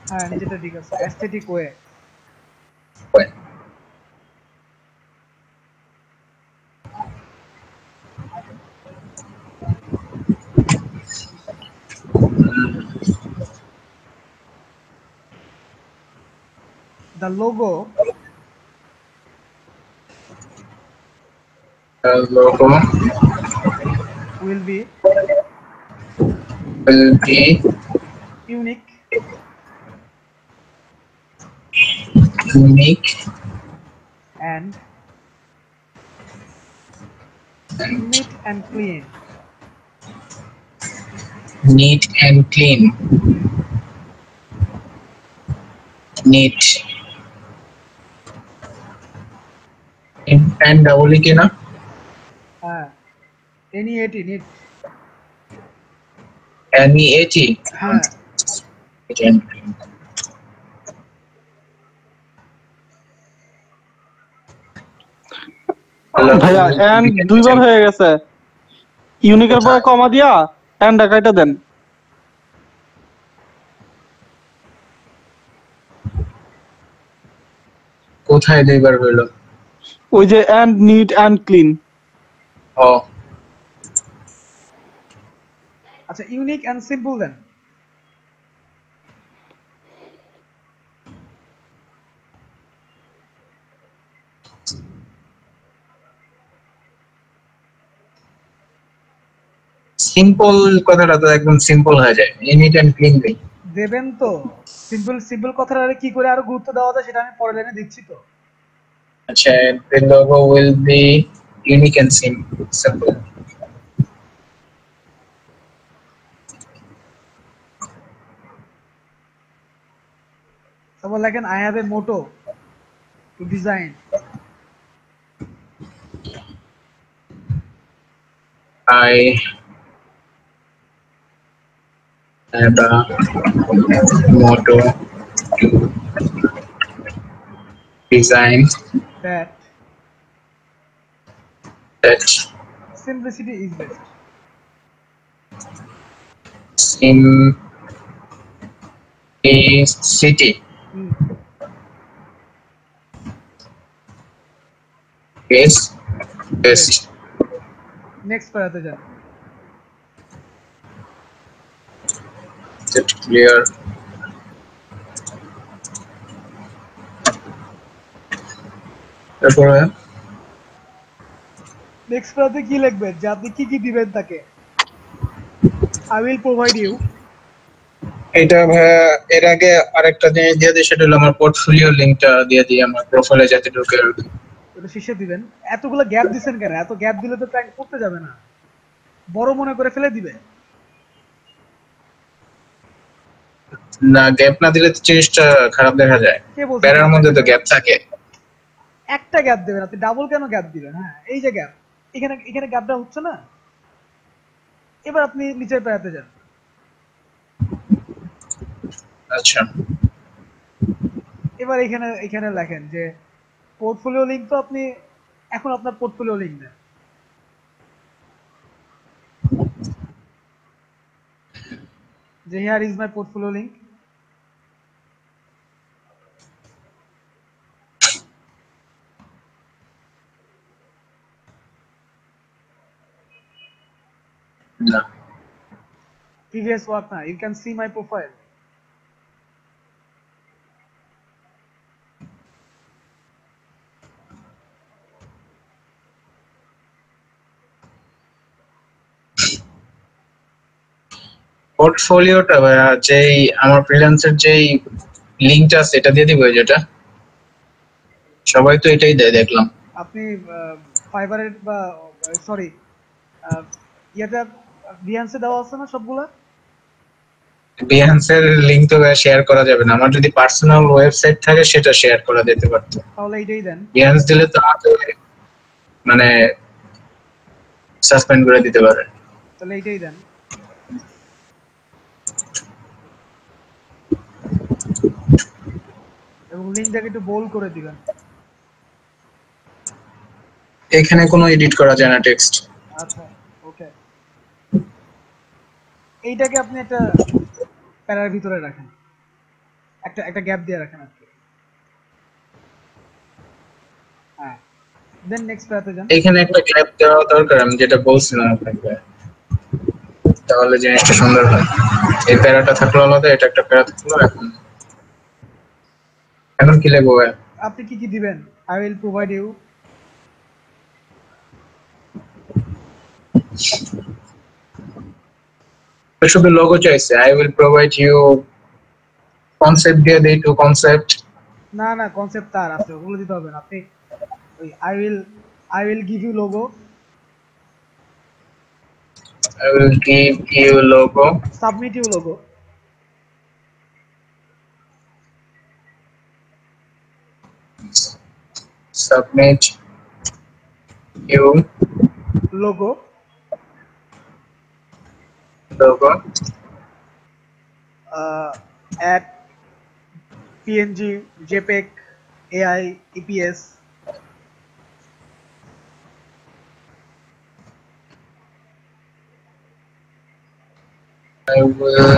হ্যাঁ নিচেটা ঠিক আছে aesthetic way Well, the logo the logo will be unique and neat and clean neat and clean neat and double কি না NEAT neat NEAT হ্যাঁ neat and clean ভাইয়া এন্ড দুইবার হয়ে গেছে ইউনিকের পরে কমা দিয়া এন্ড কাইটা দেন কোথায় দুইবার হলো ওই যে এন্ড নিট এন্ড ক্লিন ও আচ্ছা unique and simple then simple কথাটা তো একদম সিম্পল হয়ে যায় নিট এন্ড ক্লিন দেই দেবেন তো সিম্পল কথাটা কি করে আরো গুরুত্ব দেওয়া যায় সেটা আমি পরে লাইনে দিচ্ছি তো আচ্ছা the logo will be unique and simple Someone like I have a motto to design I have a motto to design that simplicity is best simplicity is best next paraতে যান is it clear তারপরে নেক্সট প্যারাতে কি লিখবেন যে আপনি কি কি দিবেন তাকে? I will provide you. এটা ভাইয়া এর আগে আরেকটা জিনিস দিয়ে দিই, সেটা হলো আমার পোর্টফোলিও লিংকটা দিয়ে দিই আমার প্রোফাইলে যাতে ঢুকে আর কি। ওটা শীর্ষে দিবেন। এতগুলো গ্যাপ দিছেন কেন? এত গ্যাপ দিলে তো প্র্যাঙ্ক করতে যাবে না, বড় মনে করে ফেলে দিবে। না, গ্যাপ না দিলে তো জিনিসটা খারাপ দেখা যায়। কে বলছে প্যারার খারাপ মধ্যে দেখা তো যাবে? গ্যাপ থাকে। একটা গ্যাপ দেবেন, আপনি ডাবল কেন গ্যাপ দিবেন? হ্যাঁ, এই যে গ্যাপ, এখানে এখানে গ্যাপটা হচ্ছে না। এবার আপনি নিচের প্যারাতে যান। আচ্ছা, এবার এখানে এখানে লেখেন যে পোর্টফোলিও লিংক, তো আপনি এখন আপনার পোর্টফোলিও লিংক দেন, যে here is my portfolio link. না প্রিভিয়াস ওয়ার্ক না, you can see my profile. পোর্টফোলিওটা ভাইয়া যেই আমার ফ্রিল্যান্সের যেই লিংকটা আছে এটা দিয়ে দিব, যেটা সবাই তো এটাই দেয় দেখলাম। আপনি ফাইবারের বা সরি ইয়েতে বিহান্সে দেওয়া আছে না সবগুলা? বিহান্সের লিংক তো শেয়ার করা যাবে না, আমার যদি পার্সোনাল ওয়েবসাইট থাকে সেটা শেয়ার করা যেতে পারতো। তাহলে এইটাই দেন। বিহান্স দিলে তো আমাকে মানে সাসপেন্ড করে দিতে পারে। তাহলে এইটাই দেন, এবং লিঙ্কটাকে একটু বোল্ড করে দিবেন। এখানে কোনো এডিট করা যায় না টেক্সট। আচ্ছা, ওকে। এইটাকে আপনি একটা প্যারার ভিতরে রাখেন, একটা একটা গ্যাপ দিয়ে রাখেন আজকে। হ্যাঁ, দেন নেক্সট প্যারাতে যান। এখানে একটা গ্যাপ দেওয়া দরকার, আমি যেটা বলছিলাম আপনাকে, তাহলে জিনিসটা সুন্দর হয়। এই প্যারাটা থাকলো আলাদা, এটা একটা প্যারা থাকলো। এখন এখন কি লিখবো ভাই? আপনি কি কি দিবেন? I will provide you. শুধু লোগো চাইছে, I will provide you. Concept দিয়ে দেই, টু কনসেপ্ট। না না, কনসেপ্ট তার আছে, ওগুলো দিতে হবে না। আপনি ওই I will give you logo, I will give you logo. Submit you logo, Submit you logo, logo. At PNG, JPEG, AI, EPS. I will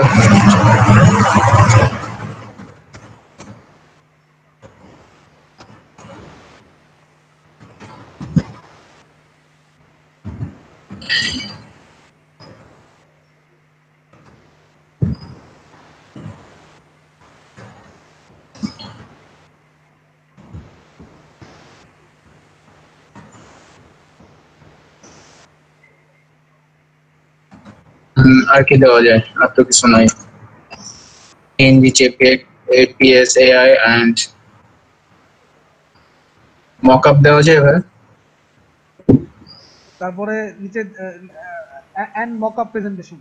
আর কি দেওয়া যায়? আর তো কিছু নাই। PNG, JPEG, APS, AI and mockup দেওয়া যায় ভাই? তারপরে নিচে and mock up presentation.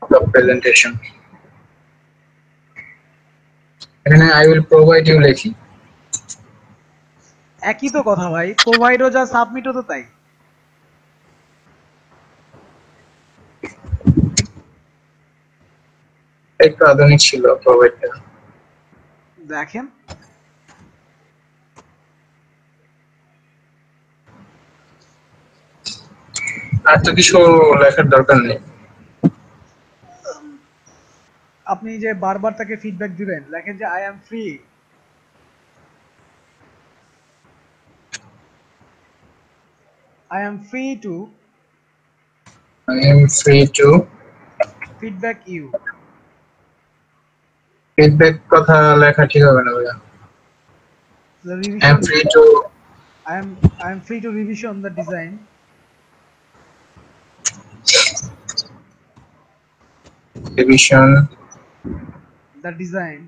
Mockup presentation. এখানে I will provide you লিখি। একই তো কথা ভাই, প্রোভাইডও যা, সাবমিটও তো তাই। একটু আধুনিক ছিল প্রোভাইডটা। দেখেন, আর তো কিছু লেখার দরকার নেই। আপনি যে বারবার তাকে ফিডব্যাক দিবেন, লেখেন যে I am free, I am free to I am free to feedback you. feedback কথা লেখা ঠিক হবে না ভাইয়া। The I am revision. free to I am free to revision the design. revision The design.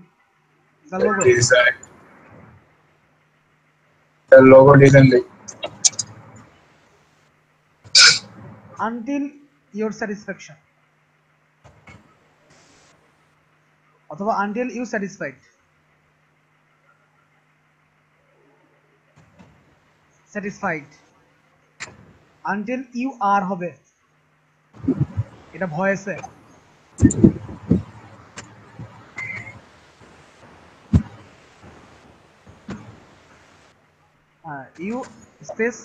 The logo. design. The logo design Until your satisfaction. অথবা until you satisfied. Satisfied. Until you are হবে। এটা ভয়েসে। you space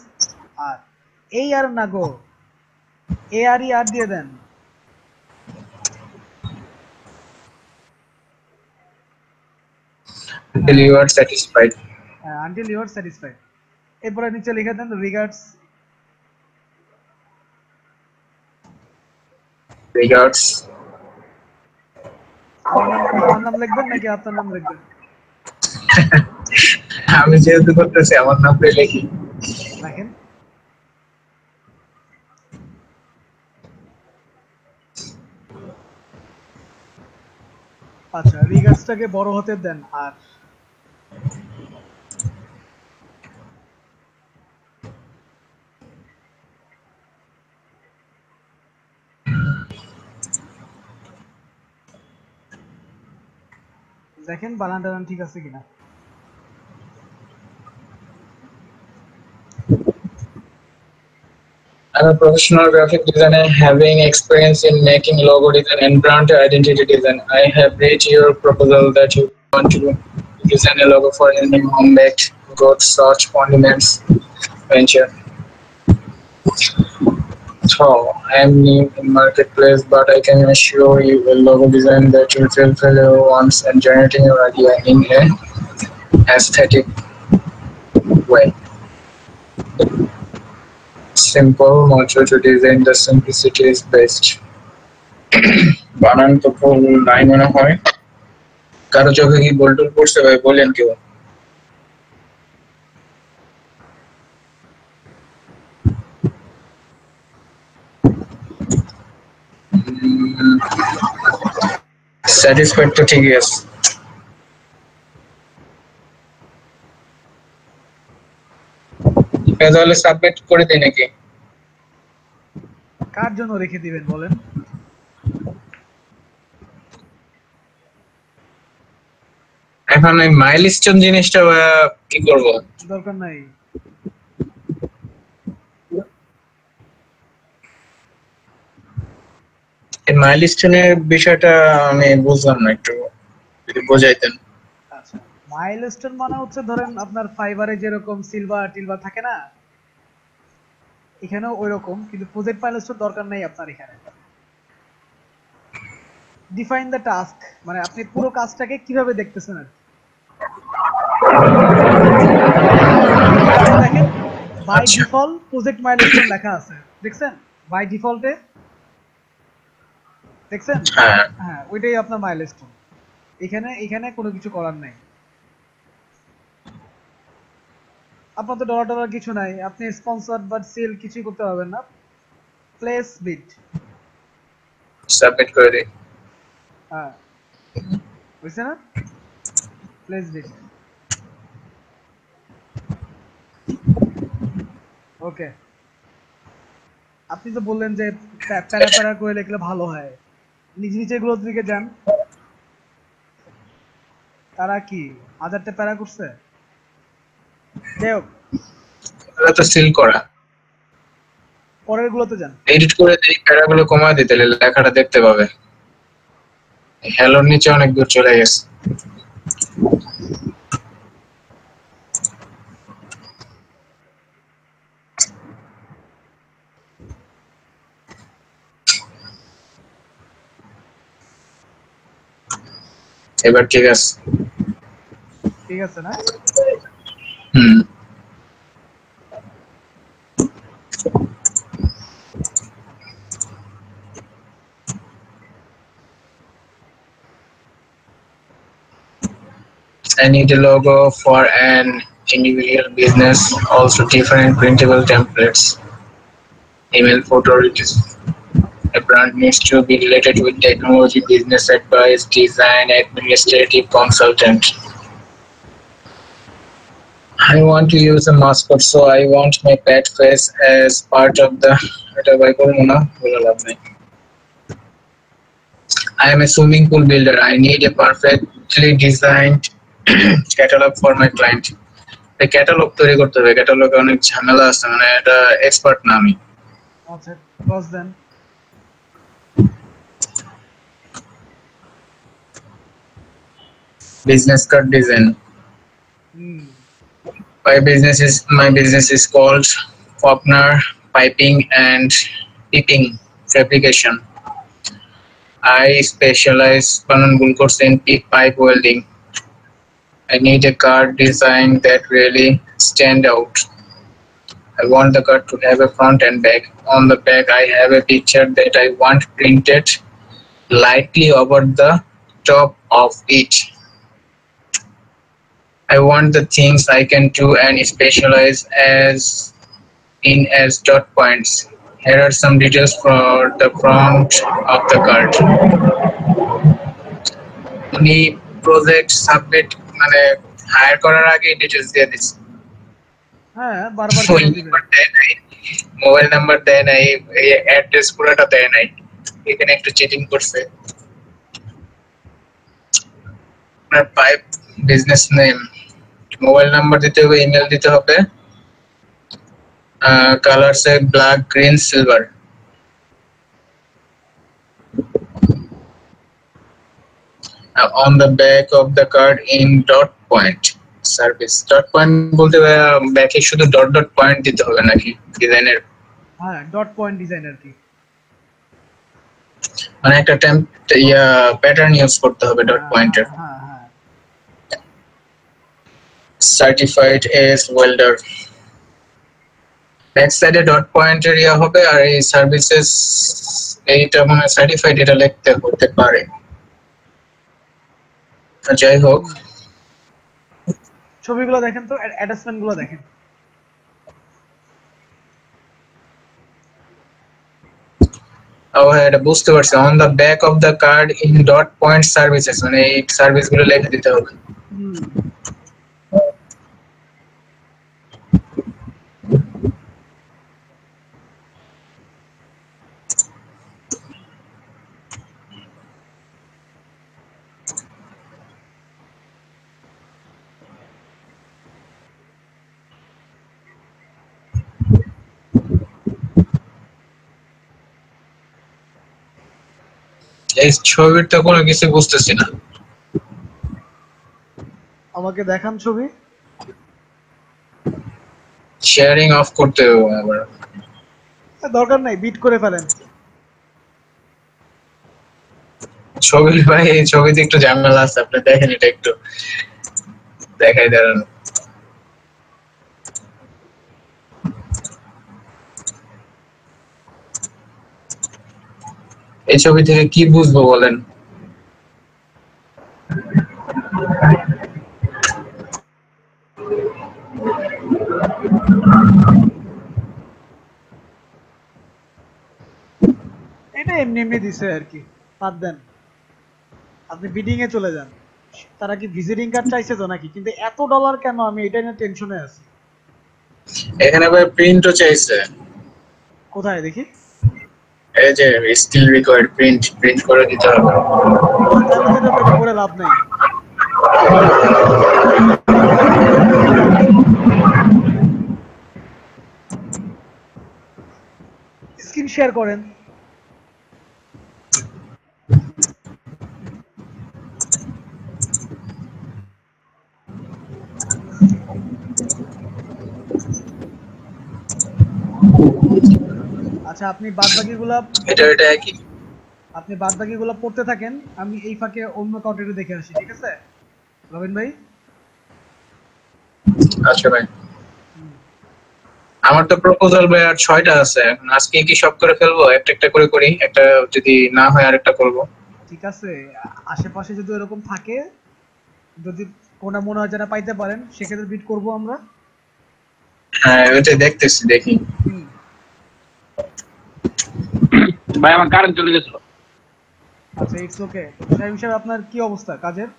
আর এই আর না গো, এ আর ই আর দিয়ে দেন। until you are satisfied. Until you are satisfied. এরপরে নিচে লিখে দেন regards আমার নাম লিখবেন নাকি আপনার নাম লিখবেন? আমি যেহেতু করতেছি আমার নামটাই লিখি। দেখেন আচ্ছা, রিগার্সটাকে বড় হতে দেন। আর দেখেন বানান টানান ঠিক আছে কিনা। I'm a professional graphic designer having experience in making logo design and brand identity design. I have read your proposal that you want to design a logo for any home-baked goods, such condiments venture. So, I am new in marketplace, but I can assure you a logo design that will fulfill your wants and generating your idea in an aesthetic way. Simple, mature to design, the simplicity is best. বানান তো ফুল নাই মনে হয়। কারো চোখে কি বোল্টুল পড়ছে ভাই বলেন কেউ? স্যাটিসফাইড তো ঠিকই আছে। তাহলে সাবমিট করে দিই নাকি? কার জন্য রেখে দিবেন বলেন? এখন এই মাইলস্টোন জিনিসটা কি করব? দরকার নাই। এই মাইলস্টোনের বিষয়টা আমি বুঝলাম না, একটু যদি বোঝাইতেন। আচ্ছা, মাইলস্টোন মানে হচ্ছে ধরেন আপনার ফাইবারে যেরকম সিলভার টিলভার থাকে না, এখানেও ওইরকম, কিন্তু প্রজেক্ট মাইলস্টোন দরকার নাই আপনার এখানে। ডিফাইন দ্য টাস্ক মানে আপনি পুরো কাজটাকে কিভাবে দেখতেছেন আর দেখেন। বাই ডিফল্ট প্রজেক্ট মাইলস্টোন লেখা আছে, দেখছেন? বাই ডিফল্টে দেখছেন? হ্যাঁ, ওইটাই আপনার মাইলস্টোন। এখানে কোনো কিছু করার নাই। আপনার তো ডলার কিছু নাই, আপনি স্পন্সর বা সেল কিছুই করতে পারবেন না। প্লেস বিট সাবমিট করে দিই। হ্যাঁ, বুঝছেন না? Place bit. ওকে, আপনি তো বললেন যে প্যারা প্যারা করে লিখলে ভালো হয়, নিচে নিচে গুলোর দিকে যান। তারা কি 1000টা প্যারা করছে? দেও এটা তো সিল করা। পরের গুলোতে যান, এডিট করে দিই, প্যারাগুলো কমায় দিতে লেখাটা দেখতে পাবে। হ্যালোর নিচে অনেক দূর চলে গেছে। এবার ঠিক আছে? ঠিক আছে না? হুম, I need a logo for an individual business, also different printable templates. Email photo request. A brand needs to be related with technology, business advice, design, administrative consultant. I want to use a mascot, so I want my pet face as part of the. I am a swimming pool builder. I need a perfectly designed catalog for my client. The catalog তৈরি করতে হবে, ক্যাটালগে অনেক ঝামেলা আছে, মানে এটা এক্সপার্ট না আমি। আচ্ছা ক্লোজ দেন। Business card design. My business is called Faulkner Piping and Piping Fabrication. I specialize in pipe welding. I need a card design that really stand out. I want the card to have a front and back. On the back, I have a picture that I want printed lightly over the top of it. I want the things I can do and specialize as dot points. Here are some details for the front of the card. Any project submit মানে হায়ার করার আগে ডিটেইলস দিয়ে দিচ্ছি। হ্যাঁ বারবার মোবাইল নাম্বার দেয় নাই, এই অ্যাড্রেস পুরোটা দেয় নাই, এখানে একটু চিটিং করছে। আপনার pipe business name, mobile number দিতে হবে, ইমেল দিতে হবে, colour say black, green, silver. On the back of the card in dot point service. Dot point বলতে ব্যাকে শুধু ডট ডট পয়েন্ট দিতে হবে নাকি ডিজাইনের? হ্যাঁ ডট পয়েন্ট ডিজাইনার কি মানে একটা প্যাটার্ন ইউজ করতে হবে ডট পয়েন্টের। হ্যাঁ হ্যাঁ সার্টিফাইড এস ওয়েল্ডার, ব্যাক সাইডে ডট পয়েন্টের হবে, আর এই সার্ভিসেস এইটা মানে সার্টিফাইড এটা লিখতে হতে পারে। যাই হোক, ছবিগুলো দেখেন তো, অ্যাটাচমেন্ট গুলো দেখেন। এটা বুঝতে পারছি। On the back of the card in dot point services, মানে এই সার্ভিস গুলো লিখে দিতে হবে। এই ছবিটা কোনো কিছু বুঝতেছি না। আমাকে দেখান ছবি। শেয়ারিং অফ করতে হবে আবার। দরকার নাই, বিট করে ফেলেন ছবি। ভাই এই ছবিতে একটু ঝামেলা আছে, আপনি দেখেন এটা একটু দেখাই দাঁড়ান। এই ছবি থেকে কি বুঝবো বলেন? এটা এমনি এমনি দিছে আর কি, বাদ দেন। আপনি বিডিং এ চলে যান। তারা কি ভিজিটিং কার্ড চাইছে তো নাকি? কিন্তু এত ডলার কেন, আমি এটা নিয়ে টেনশনে আছি। এখানে ভাই প্রিন্টও চাইছে। কোথায় দেখি? এই যে স্টিল রিকোয়ার্ড প্রিন্ট করে দিতে হবে। করে লাভ নাই। স্ক্রিন শেয়ার করেন। আচ্ছা আপনি বাদবাকিগুলো এটা কি আপনি বাদবাকিগুলো পড়তে থাকেন, আমি এই ফাঁকে অন্য কাউন্টারে দেখে আসি, ঠিক আছে রবিন ভাই? আচ্ছা ভাই, আমার তো প্রপোজাল ভাই আর 6টা আছে। আজকে কি সব করে ফেলবো? একটা একটা করে করি, একটা যদি না হয় আরেকটা করব। ঠিক আছে, আশেপাশে যদি এরকম থাকে, যদি কোনটা মনে হয় যেন পাইতে পারেন সেক্ষেত্রে বিট করব আমরা। হ্যাঁ ওইটা দেখতেছি, দেখি। হুম। ভাই আমার কারেন্ট চলে গেছিল। আচ্ছা ইটস ওকে। সাহেব সাহেব আপনার কি অবস্থা কাজের?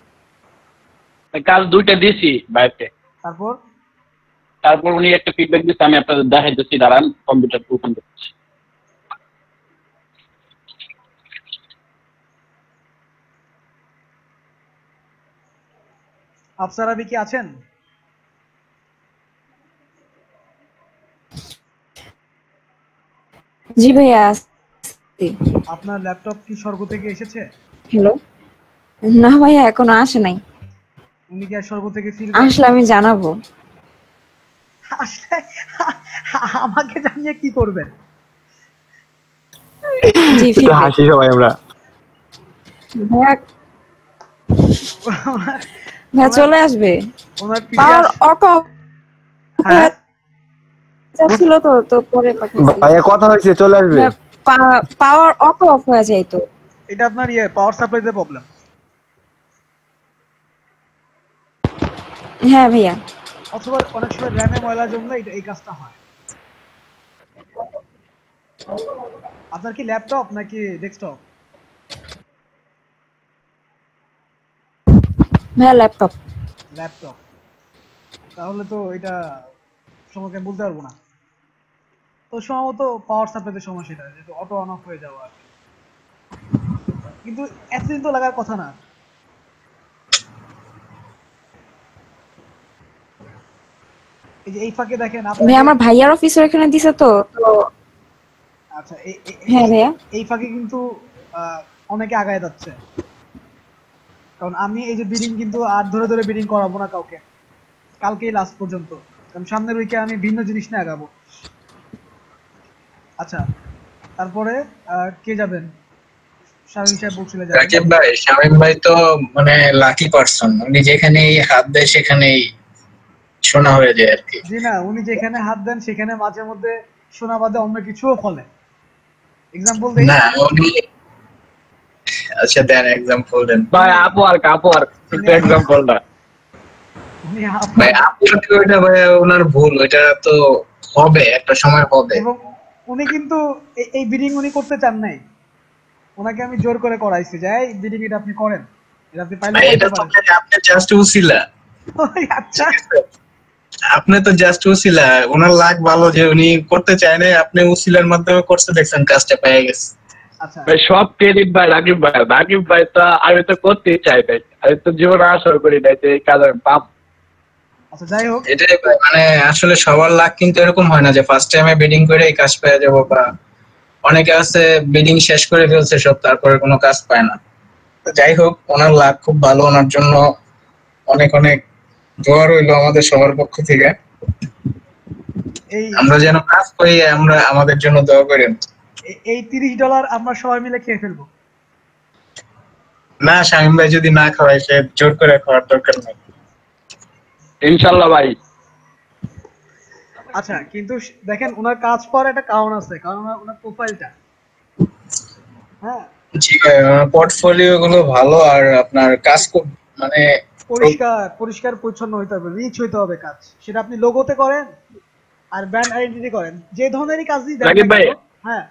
কাজ দুইটা দিয়েছি বাইরে। তারপর উনি একটা ফিডব্যাক দিচ্ছে, আমি আপনাদের দেখাইতেছি, দাঁড়ান কম্পিউটার ওপেন করছি। আফসার আবি কি আছেন? জি ভাইয়া আসছি। আপনার ল্যাপটপ কি স্বর্গ থেকে এসেছে? হ্যালো, না ভাইয়া এখনো আসে নাই, উনি কি আর স্বর্গ থেকে ফিল আসলে আমি জানাবো। আসলে আমাকে জানিয়ে কি করবেন? জি একটু feedback। হাসি সবাই আমরা। ভাইয়া ভাইয়া চলে আসবে, ওনার পিছে পাওয়ার অটো হ্যাঁ ছিল তো তো পরে পাঠাচ্ছি। ভাইয়া কথা হয়েছে, চলে আসবে। পাওয়ার অটো অফ হয়ে যায় তো। এটা আপনার পাওয়ার সাপ্লাইতে প্রবলেম। হ্যাঁ ভাইয়া, অথবা অনেক সময় র্যামে ময়লা জমলে এই কাজটা হয়। আপনার কি ল্যাপটপ নাকি ডেস্কটপ? ভাইয়া ল্যাপটপ। ল্যাপটপ, তাহলে তো এটা সম্পর্কে আমি বলতে পারবো না। তো সম্ভবত পাওয়ার সাপ্লাইতে সমস্যা, এটা যেহেতু অটো অন অফ হয়ে যাওয়া আর কি। কিন্তু এতদিন তো লাগার কথা না। এই যে এই ফাঁকে দেখেন ভাইয়া আমার ভাইয়ার অফিসের এখানে দিছে তো তো আচ্ছা হ্যাঁ ভাইয়া, এই ফাঁকে কিন্তু অনেকে আগায় যাচ্ছে, কারণ আমি এই যে বিডিং কিন্তু আর ধরে ধরে বিডিং করাবো না কাউকে, কালকেই লাস্ট পর্যন্ত, কারণ সামনের উইকে আমি ভিন্ন জিনিস নিয়ে আগাবো। আচ্ছা তারপরে কে যাবেন? শামীম সাহেব বলছিলেন যাবেন। রাকিব ভাই, শামীম ভাই তো মানে লাকি পারসন, উনি যেখানেই হাত দেয় সেখানেই শোনা হয়ে যায় আর কি। জি না, উনি যেখানে হাত দেন সেখানে মাঝে মধ্যে শোনা বাদে অন্য কিছুও ফলে। এক্সাম্পল দেই না উনি, আচ্ছা দেন এক্সাম্পল দেন। ভাই আপু আর একটু এক্সাম্পলটা। উনি ভাই আপনার তো ওইটা ভাই ওনার ভুল, ওইটা তো হবে একটা সময় হবে। এবং উনি কিন্তু এই বিডিং উনি করতে চান নাই, ওনাকে আমি জোর করে করাইছি যে এই বিডিং এটা আপনি করেন, এটা আপনি পাইলে ভাই এটা করতে তো পারেন। ভাই আপনি জাস্ট উসিলা, ওই আচ্ছা আপনি তো জাস্ট উসিলা, ওনার লাক ভালো যে উনি করতে চায় না, আপনি উসিলার মাধ্যমে করতে দেখছেন, কাজটা পেয়ে গেছে। আচ্ছা ভাই সব ক্রেডিট ভাই রাকিব ভাই তো আমি তো করতেই চাই ভাই, আমি তো জীবনে আশা করি নাই যে এই কাজের পাপ। আচ্ছা যাই হোক, এটাই ভাই, মানে আসলে সবার লাক কিন্তু এরকম হয় না যে ফার্স্ট টাইমে বিডিং করে এই কাজ পেয়ে যাবো, বা অনেকে আছে বিডিং শেষ করে ফেলছে সব, তারপরে কোনো কাজ পায় না। তো যাই হোক, ওনার লাক খুব ভালো, ওনার জন্য অনেক অনেক দোয়া রইলো আমাদের সবার পক্ষ থেকে। এই আমরা যেন কাজ করি, আমরা আমাদের জন্য দোয়া করেন। এই $30 আমরা সবাই মিলে খেয়ে ফেলবো। না শামীম ভাই যদি না খাওয়ায়, সে জোর করে খাওয়ার দরকার নেই। ইনশাল্লাহ ভাই। আচ্ছা কিন্তু দেখেন ওনার কাজ করার একটা কারণ আছে, কারণ ওনার প্রোফাইলটা হ্যাঁ ঠিক আছে, পোর্টফোলিও গুলো ভালো, আর আপনার কাজ খুব মানে পরিষ্কার পরিচ্ছন্ন হইতে হবে, রিচ হইতে হবে কাজ, সেটা আপনি লোগোতে করেন আর ব্র্যান্ড আইডেন্টিটি করেন, যে ধরনেরই কাজই দেন রাকিব না ভাই, কেন। হ্যাঁ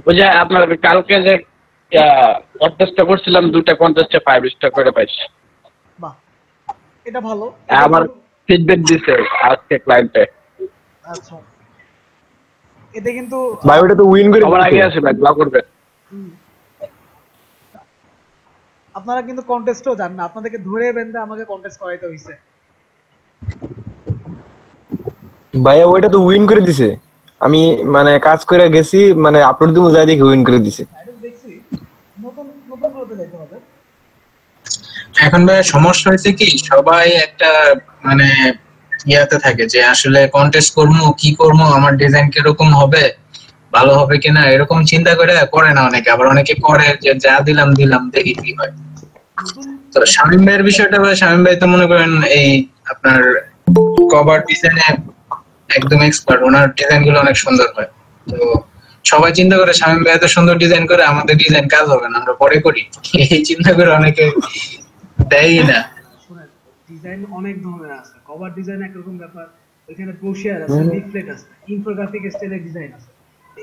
ওই যে আপনার কালকে যে কন্টেস্টটা করছিলাম, 2টা কন্টেস্টে 5 স্টার করে পাইছি। বাহ, এটা ভালো। আমার ফিডব্যাক দিছে আজকে ক্লায়েন্টে। আচ্ছা এতে কিন্তু ভাই ওটা তো উইন করে আমার আগে দিছে। আছে ভাই, দোয়া করবে। হুম, আপনারা কিন্তু কন্টেস্টও জান না, আপনাদেরকে ধরে বেঁধে আমাকে কন্টেস্ট করাইতে হইছে। ভাইয়া ওইটা তো উইন করে দিছে। আমি মানে কাজ করে গেছি, মানে আপলোড দিব, যাই দেখি উইন করে দিছে। এটা দেখছি, নতুন নতুন করে দিতে হবে। এখন ভাই সমস্যা হয়েছে কি, সবাই একটা মানে ইয়াতে থাকে যে আসলে কন্টেস্ট করবো, কি করবো, আমার ডিজাইন কিরকম হবে, ভালো হবে কিনা, এরকম চিন্তা করে না অনেকে, আবার অনেকে করে যে যা দিলাম দেখি কি হয়। তো শামীম ভাইয়ের বিষয়টা ভাই, শামীম ভাই তো মনে করেন এই আপনার কভার ডিজাইনে একদম এক্সপার্ট, ওনার ডিজাইন গুলো অনেক সুন্দর হয়। তো সবাই চিন্তা করে শামীম ভাই এত সুন্দর ডিজাইন করে, আমাদের ডিজাইন কাজ হবে না, আমরা পরে করি, এই চিন্তা করে অনেকে দেয়ই না। ডিজাইন অনেক ধরনের আছে, কভার ডিজাইন একরকম ব্যাপার, ওইখানে ব্রোশিয়ার আছে, লিফলেট আছে, ইনফোগ্রাফিক স্টাইলের ডিজাইন আছে।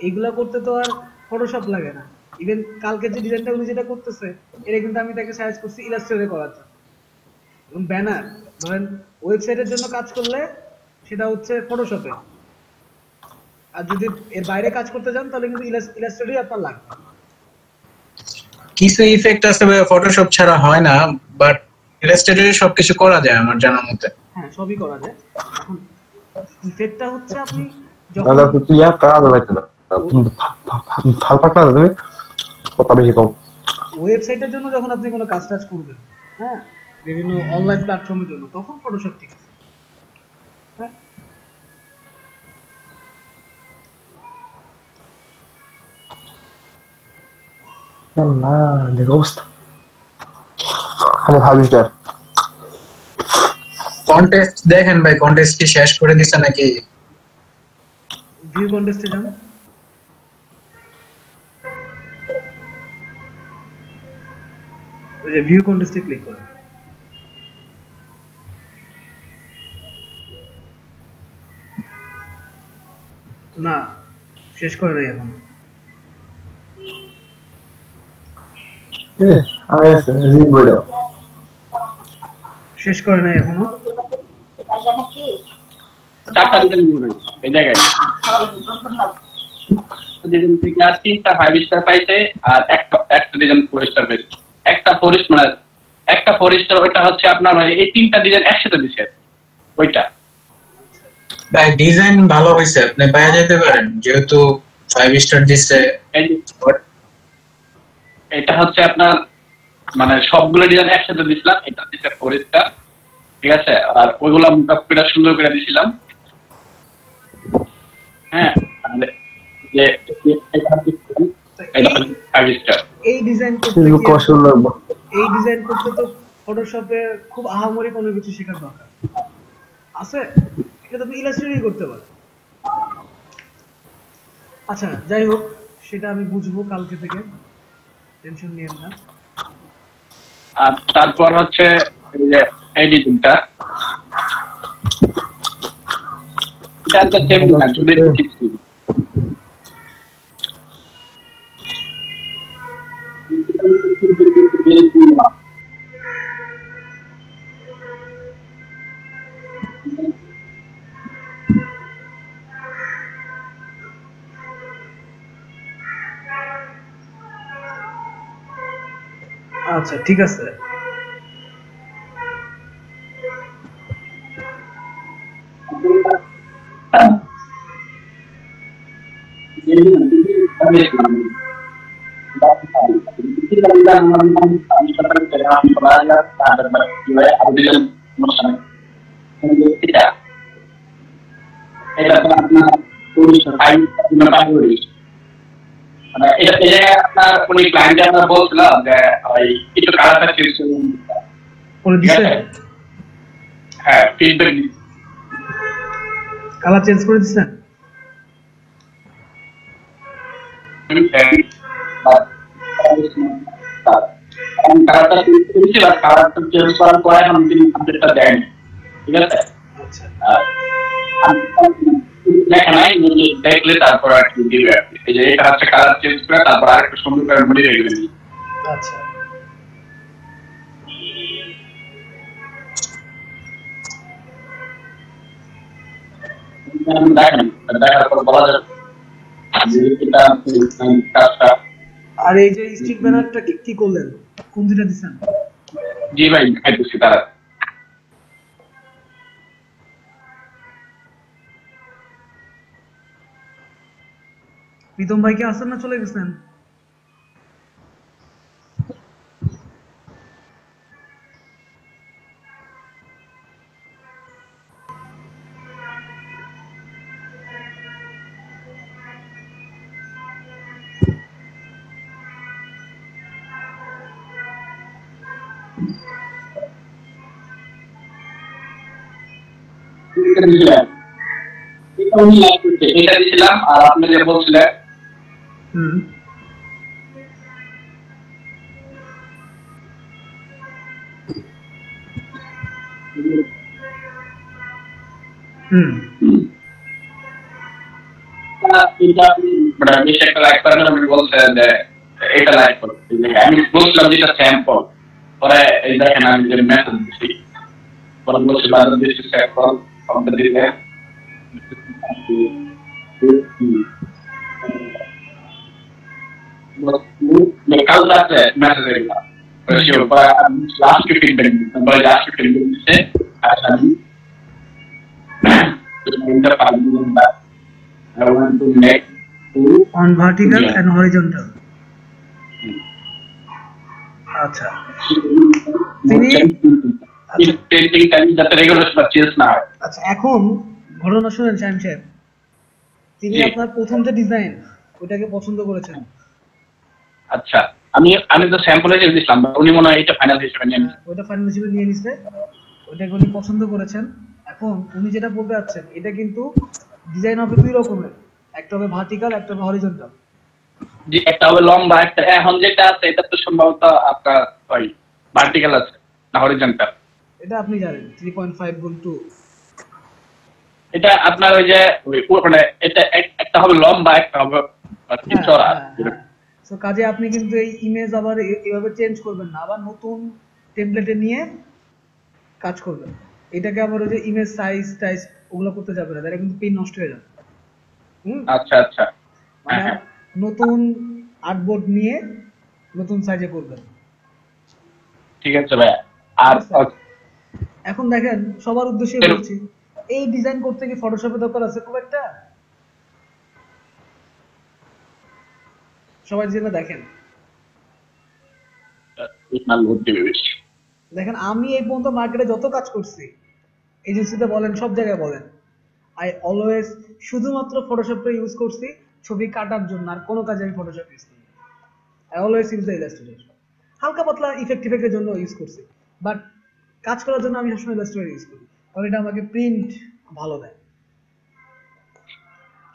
এইগুলা করতে তো আর ফটোশপ লাগে না। ইভেন কালকে যে ডিজাইনটা উনি যেটা করতেছে, এটা কিন্তু আমি তাকে সাজেস্ট করছি ইলাস্ট্রেটরে করার জন্য। এবং ব্যানার ধরেন ওয়েবসাইটের জন্য কাজ করলে সেটা হচ্ছে ফটোশপে, আর যদি এর বাইরে কাজ করতে যান তাহলে কিন্তু ইলাস্ট্রেটরই আপনার লাগবে। কিছু ইফেক্ট আছে ফটোশপ ছাড়া হয় না, বাট ইলাস্ট্রেটরে সবকিছু করা যায় আমার জানার মতে। হ্যাঁ, সবই করা যায়। এখন ইফেক্টটা হচ্ছে আপনি যখন দাদা তুই ইয়া কাজ লাগছে না, ফাল পাক না তুমি কথা বেশি কম। ওয়েবসাইটের জন্য যখন আপনি কোনো কাজ টাজ করবেন, হ্যাঁ, বিভিন্ন অনলাইন প্ল্যাটফর্মের জন্য, তখন ফটোশপ ঠিক আছে। হ্যাঁ, না দেখো অবস্থা আমি ভাবি স্যার কন্টেস্ট দেখেন ভাই, কন্টেস্ট কি শেষ করে দিছে নাকি? ভিউ কন্টেস্টে যান। ওই যে ভিউ কন্টেস্টে ক্লিক করেন। না, শেষ করে নাই এখন। আমি রিড বইলো শেষ করে নাই এখনো। চারটা ডিজাইন দিবেন এই জায়গায়। ডিজাইন থেকে আর 3টা 5 স্টার পাইছে, আর একটা ডিজাইন 4 স্টার পাইছে। একটা 4 স্টার মানে একটা 4 স্টার, ওইটা হচ্ছে আপনার মানে এই 3টা ডিজাইন একসাথে দিছে ওইটা। ভাই ডিজাইন ভালো হইছে, আপনি পাওয়া যেতে পারেন যেহেতু 5 স্টার দিছে। এই যে এটা হচ্ছে আপনার মানে সবগুলো ডিজাইন একসাথে দিছিলাম, এটা দিছে 4 স্টার, ঠিক আছে। আর ওইগুলো মোটামুটি সুন্দর করে দিছিলাম। হ্যাঁ, যে এটা হচ্ছে 5 স্টার। এই ডিজাইন করতে এই ডিজাইন করতে তো ফটোশপে খুব আহামরি কোনো কিছু শেখার দরকার আছে? এটা তো ইলাস্ট্রেটরই করতে পারে। আচ্ছা, যাই হোক, সেটা আমি বুঝবো কালকে থেকে, টেনশন নিয়েন না। আর তারপর হচ্ছে এই যে এই ডিজাইনটা, এটা সেম না, যদি কিছু আচ্ছা, ঠিক আছে। আপনার কোন ক্লায়েন্ট আমরা বলছিলাম যে ওই কিছু কালারটা চেঞ্জ করে দিছে? হ্যাঁ, ফিডব্যাক কালার চেঞ্জ করে দিছেন? কালারটা চেঞ্জ করার পরে এখন তিনি আপডেটটা দেন, ঠিক আছে। আচ্ছা, দেখা নাই, দেখলে তারপর আর কি দিবে আর কি। এই যে এটা হচ্ছে কালার চেঞ্জ করে তারপর আরেকটা সুন্দর করে মডিফাই করে দিই। আচ্ছা, দেখেন, দেখার পর বলা যাবে যে এটা কাজটা। আর এই যে স্টিক ব্যানারটা কি করলেন? কোন দিটা দিছেন? জি ভাই, খাইতেছি তারা। প্রীতম ভাই কি আছেন না চলে গেছেন? এটা দিয়েছিলাম, আর আপনি যে বলছিলেন কিন্তু আপনি মানে বেশি একটা লাইক করেন না, আপনি বলছেন যে এটা লাইক করতে, আমি বলছিলাম যে এটা স্যাম্পল, পরে এই দেখেন আমি যে মেসেজ দিচ্ছি, পরে বলছি বাজার দিচ্ছি স্যাম্পল অফ দ্য ডিজাইন কাল রাতে মেসেজ এগুলা লাস্ট ফিডব্যাক দিচ্ছে আর আমি I want to make on vertical and horizontal. আচ্ছা আচ্ছা এখন ঘটনা শুনেন শাহিম সাহেব, তিনি আপনার প্রথম যে ডিজাইন ওটাকে পছন্দ করেছেন। আচ্ছা আমি তো স্যাম্পলে দিয়ে দিলাম, উনি মনে হয় এটা ফাইনাল হিসেবে নিয়ে নিয়েছেন, ওটা ফাইনাল হিসেবে নিয়ে নিছে, ওটাকে উনি পছন্দ করেছেন। এখন উনি যেটা বলতে যাচ্ছেন এটা কিন্তু ডিজাইন হবে দুই রকমের, একটা হবে ভার্টিক্যাল, একটা হবে হরিজন্টাল। জি, একটা হবে লম্বা, একটা এখন যেটা আছে এটা তো সম্ভবত আপনার ওই ভার্টিক্যাল আছে না হরিজন্টাল, এটা আপনি জানেন 3.5 গুণ 2, এটা আপনার ওই যে মানে এটা একটা হবে লম্বা, একটা হবে চড়া। সো কাজে আপনি কিন্তু এই ইমেজ আবার এইভাবে চেঞ্জ করবেন না, আবার নতুন টেমপ্লেটে নিয়ে কাজ করবেন। এটাকে আবার ওই যে ইমেজ সাইজ টাইজ ওগুলো করতে যাবে না, তাহলে কিন্তু পিন নষ্ট হয়ে যাবে। আচ্ছা আচ্ছা, মানে নতুন আর্টবোর্ড নিয়ে নতুন সাইজে করবেন। ঠিক আছে ভাই। আর এখন দেখেন সবার উদ্দেশ্যে বলছি, এই ডিজাইন করতে কি ফটোশপে দরকার আছে খুব একটা? সবাই জেনে দেখেন, দেখেন আমি এই পর্যন্ত মার্কেটে যত কাজ করছি, এজেন্সিতে বলেন সব জায়গায় বলেন, আই অলওয়েজ শুধুমাত্র ফটোশপটা ইউজ করছি ছবি কাটার জন্য, আর কোনো কাজে আমি ফটোশপ ইউজ করি। I always use the Illustrator, হালকা পাতলা ইফেক্টের জন্য ইউজ করছি, বাট কাজ করার জন্য আমি সবসময় ইলাস্ট্রেটর ইউজ করি, কারণ এটা আমাকে প্রিন্ট ভালো দেয়,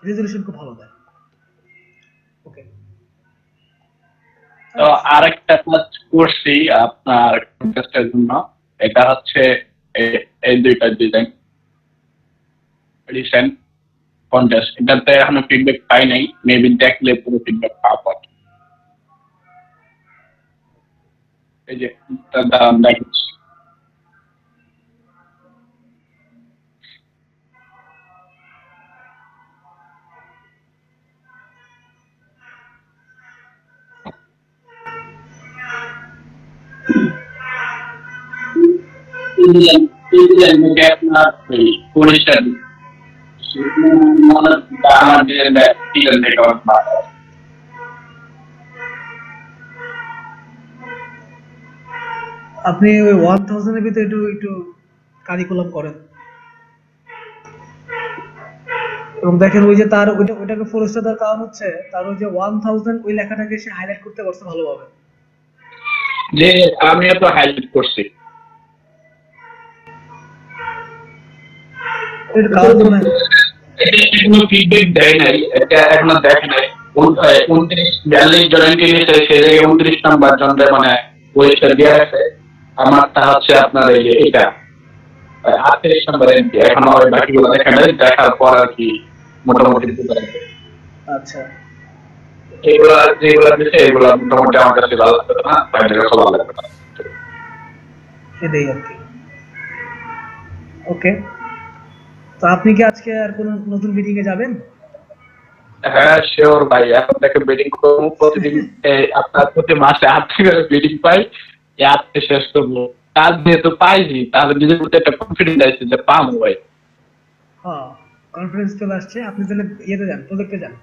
রেজলিউশন খুব ভালো দেয়। ওকে, তো আরেকটা কাজ করছি আপনার কন্টেস্টের জন্য, এটা হচ্ছে এই দুইটা ডিজাইন রিসেন্ট কন্টেস্ট, এটাতে এখনো ফিডব্যাক পাই নাই, মেবি দেখলে পুরো ফিডব্যাক পাবো। এই যে দাম দেখাচ্ছি, আপনার পরিষ্কার আমার ডিজাইন থেকে আপনি ওই 1000 এর ভিতরে একটু কারিকুলাম করেন, এবং দেখেন ওই যে তার ওইটাকে ফোরস্টার দেওয়ার কারণ হচ্ছে তার ওই যে 1000 ওই লেখাটাকে সে হাইলাইট করতে পারছে ভালোভাবে। যে আমি তো হাইলাইট করছি, এর কারণ মানে এটা কোনো ফিডব্যাক দেয় নাই, এটা এখনো দেখে নাই। 29 জয়েন্ট নিয়েছে, সেই জায়গায় 29 নাম্বার জনরে মানে পরিষ্কার দিয়ে আছে। আমারটা হচ্ছে আপনার এই যে এটা 38 নাম্বার এমপি, এখন ওই বাকিগুলো দেখা নাই, দেখার পর আর কি মোটামুটি বুঝতে পারছি। আচ্ছা, এগুলো যেগুলো দিচ্ছে এগুলো মোটামুটি আমার কাছে ভালো লাগবে না, বাইরের কাছে ভালো লাগবে না, এটাই আর কি। ওকে, তো আপনি কি আজকে আর কোন নতুন মিটিং এ যাবেন? হ্যাঁ শিওর ভাই, এখন থেকে মিটিং করবো প্রতিদিন, আপনার প্রতি মাসে 8 থেকে মিটিং পাই, এই 8 শেষ করবো। কাজ যেহেতু পাইছি তাহলে নিজের প্রতি একটা কনফিডেন্স আছে যে পাবো ভাই। হ্যাঁ, কনফারেন্স চলে আসছে, আপনি তাহলে ইয়েতে যান, প্রজেক্টে যান।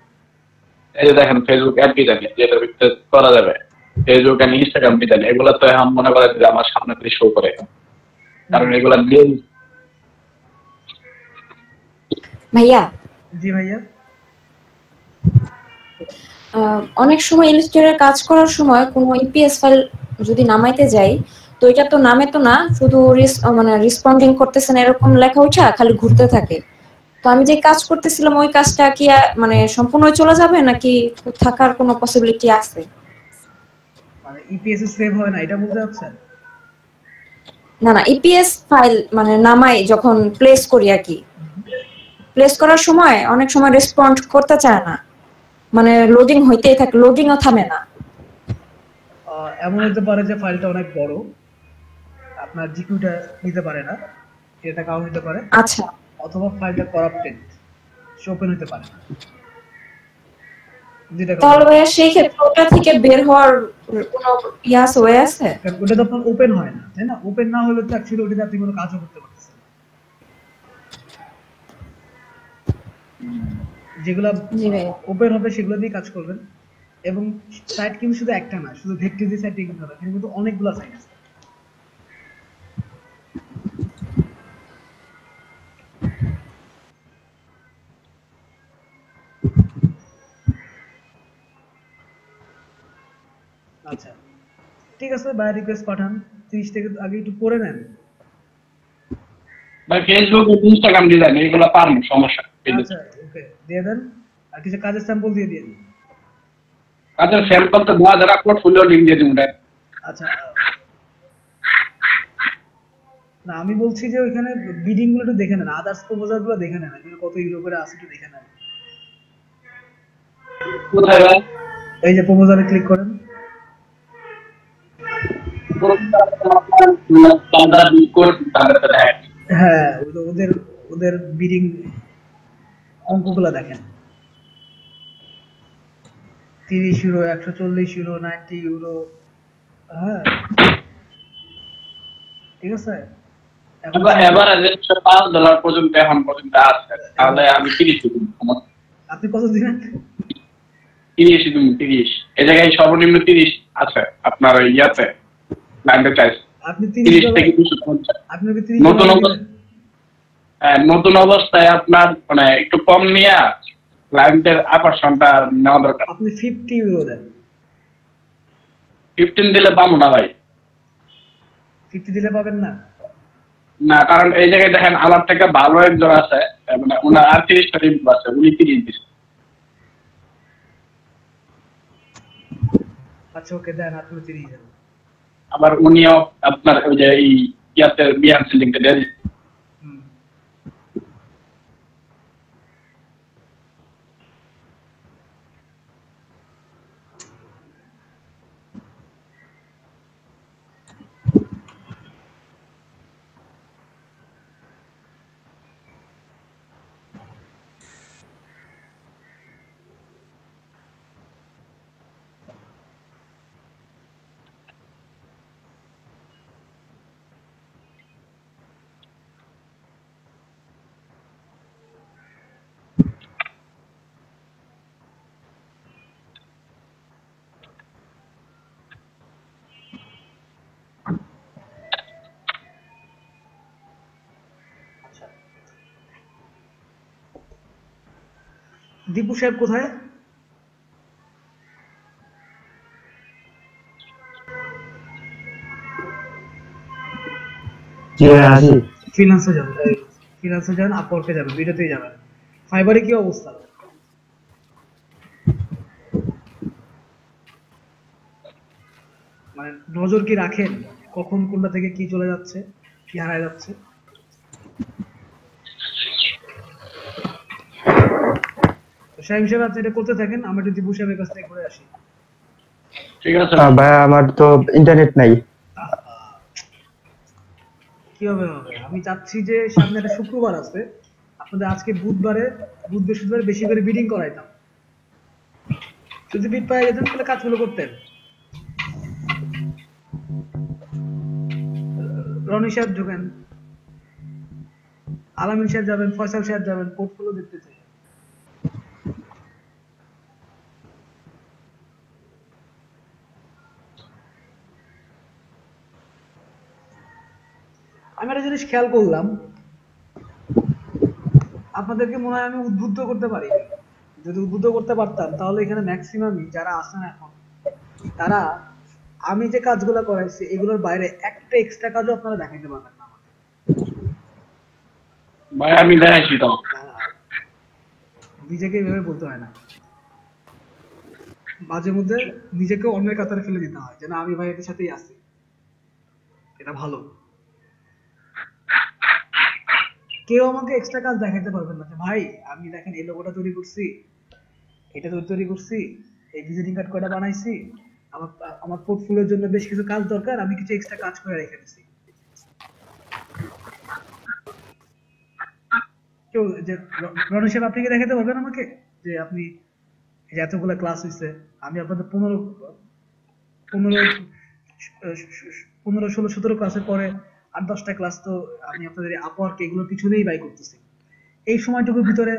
এই যে দেখেন ফেসবুক অ্যাড জানি যেটা ভিতরে করা যাবে, ফেসবুক আর ইনস্টাগ্রাম জানি, এগুলো তো এখন মনে করেন যে আমার সামনে থেকে শো করে, কারণ এগুলা দিয়ে। ভাইয়া, জি ভাইয়া, অনেক সময় ইলাস্ট্রেটর কাজ করার সময় কোনো ইপিএস ফাইল যদি নামাইতে যাই, তো এটা তো নামে তো না, শুধু মানে রেসপন্ডিং করতেছেন এরকম লেখা উঠা খালি ঘুরতে থাকে। তো আমি যে কাজ করতেছিলাম ওই কাজটা কি মানে সম্পূর্ণ চলে যাবে নাকি থাকার কোনো পসিবিলিটি আছে? মানে ইপিএস এ সেভ হয় না এটা বলতে চাচ্ছেন? না না, ইপিএস ফাইল মানে নামাই যখন প্লেস করি আর কি, প্লেস করার সময় অনেক সময় রেসপন্ড করতে চায় না, মানে লোডিং হইতেই থাকে, লোডিংও থামে না। এমন হতে পারে যে ফাইলটা অনেক বড়, আপনার জিকিউটা নিতে পারে না, এটা কারণ হতে পারে, আচ্ছা, অথবা ফাইলটা করাপ্টেড, সে ওপেন হতে পারে না। যেটা তাহলে ভাইয়া সেই ক্ষেত্রে ওটা থেকে বের হওয়ার কোনো ওয়ে আছে? কারণ ওটা তো আপনার ওপেন হয় না, তাই না? ওপেন না হলে তো অ্যাকচুয়ালি ওটাতে আপনি কোনো কাজও করতে পারতেছেন না। যেগুলা জি ভাইয়া। ওপেন হবে সেগুলো দিয়ে কাজ করবেন। এবং সাইট কিন্তু শুধু একটা না, শুধু ভেক্টর দিয়ে সাইট কিন্তু না, এখানে কিন্তু অনেকগুলো সাইট আছে। আচ্ছা ঠিক আছে, বাই রিকোয়েস্ট পাঠান, 30 থেকে আগে একটু পড়ে নেন। ভাই ফেসবুক ইনস্টাগ্রাম ডিজাইন এগুলো পারেন, সমস্যা নেই। আচ্ছা ওকে, দিয়ে দেন। আর কিছু কাজের স্যাম্পল দিয়ে দিন। আচ্ছা স্যাম্পল তো 2000 পোর্টফোলিও লিংক দিয়ে দিন ভাই। আচ্ছা না, আমি বলছি যে ওইখানে বিডিং গুলো একটু দেখে নেন, আদার্স প্রপোজাল গুলো দেখে নেন, এখানে কত ইউরো করে আছে একটু দেখে নেন। কোথায় ভাই? এই যে প্রপোজালে ক্লিক করেন। স্ট্যান্ডার্ড কোড তাদের সাথে হ্যাঁ হ্যাঁ, ওদের ওদের বিডিং অঙ্কগুলো দেখেন, 30 ইউরো, 140 ইউরো, 90 ইউরো। হ্যাঁ ঠিক আছে। এখন এভারেজে $5 পর্যন্ত এখন পর্যন্ত আছে, তাহলে আমি 30 দিন। আপনি কত দিবেন? 30 দিন, 30 এই জায়গায় সর্বনিম্ন 30 আছে আপনার ওই ইয়াতে লাইনটা চাইছে। আপনি 30 থেকে 250। আপনি কি 30 নতুন নতুন অবস্থায় আপনার মানে একটু কম নিয়ে ক্লায়েন্টের আকর্ষণটা নেওয়া দরকার। আপনি 50 ইউরো দেন। 15 দিলে পাবো না ভাই। 50 দিলে পাবেন না? না, কারণ এই জায়গায় দেখেন আমার থেকে ভালো একজন আছে, মানে ওনার 38টা রিভিউ আছে, উনি 30 দিচ্ছে। আচ্ছা ওকে দেন, আপনি 30 দেন। আবার উনিও আপনার ওই যে এই ইয়াতে বিহান্স লিংকটা দেন। হুম। দীপু সাহেব কোথায়? ফ্রিল্যান্সে যাবেন, ফ্রিল্যান্সে যান, আপওয়ার্কে যাবেন, দুইটাতেই যাবেন। ফাইবারে কি অবস্থা? মানে নজর কি রাখেন কখন কোনটা থেকে কি চলে যাচ্ছে, কি হারায় যাচ্ছে? সাহেব হিসেবে আপনি এটা করতে থাকেন, আমরা একটু দীপু সাহেবের কাছ থেকে ঘুরে আসি। ঠিক আছে ভাই আমার তো ইন্টারনেট নাই। কি হবে হবে, আমি চাচ্ছি যে সামনে একটা শুক্রবার আছে, আপনাদের আজকে বুধ বৃহস্পতিবার বেশি করে বিডিং করাইতাম, যদি বিট পাই যেতেন তাহলে কাজগুলো করতেন। রনি সাহেব ঢোকেন, আলামিন সাহেব যাবেন, ফয়সাল সাহেব যাবেন, পোর্টফোলিও দেখতে চাই। আমি একটা জিনিস খেয়াল করলাম, আপনাদেরকে মনে হয় আমি উদ্বুদ্ধ করতে পারি। যদি উদ্বুদ্ধ করতে পারতাম তাহলে এখানে ম্যাক্সিমামই যারা আছেন এখন, তারা আমি যে কাজগুলো করাইছি এগুলোর বাইরে একটা এক্সট্রা কাজও আপনারা দেখাইতে পারবেন না আমাকে। ভাই আমি দেখাইছি তো। নিজেকে এভাবে বলতে হয় না, মাঝে মধ্যে নিজেকে অন্যের কাতারে ফেলে দিতে হয়, যেন আমি ভাই এদের সাথেই আছি, এটা ভালো। কেউ আমাকে এক্সট্রা কাজ দেখাতে পারবেন না যে ভাই আমি দেখেন এই লোগোটা তৈরি করছি, এটা তো তৈরি করছি, এই ভিজিটিং কার্ড কয়টা বানাইছি, আমার আমার পোর্টফোলিওর জন্য বেশ কিছু কাজ দরকার, আমি কিছু এক্সট্রা কাজ করে রেখে দিছি। কেউ যে রনি সাহেব আপনি কি দেখাতে পারবেন আমাকে যে আপনি এই যে এতগুলো ক্লাস হয়েছে, আমি আপনাদের 15 16 17 ক্লাসের পরে 8 10টা ক্লাস তো আমি আপনাদের আপওয়ার্ক এগুলো পিছনেই বাই করতেছি। এই সময়টুকুর ভিতরে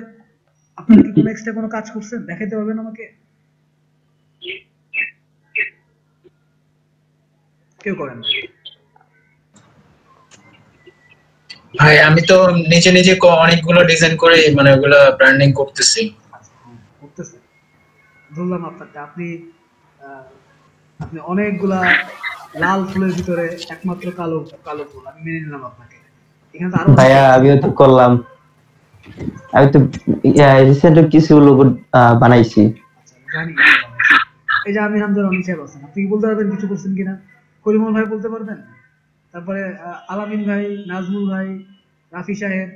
আপনারা কি কোনো এক্সট্রা কোনো কাজ করছেন দেখাতে পারবেন আমাকে? কেউ করেন না। ভাই আমি তো নিজে নিজে অনেকগুলো ডিজাইন করে মানে ওগুলা ব্র্যান্ডিং করতেছি। করতেছেন, ধরলাম আপনারটা। আপনি আপনি অনেকগুলা লাল ফুলের ভিতরে একমাত্র কালো কালো ফুল, আমি মেনে নিলাম আপনাকে। এখানে তো আরো ভাইয়া আমিও তো করলাম, আমি তো রিসেন্ট কিছু লোগো বানাইছি। জানি। এই যে আমি হামদার রনি সাহেব আছেন, আপনি কি বলতে পারবেন কিছু করছেন কিনা? করিমুল ভাই বলতে পারবেন? তারপরে আলামিন ভাই, নাজমুল ভাই, রাফি সাহেব,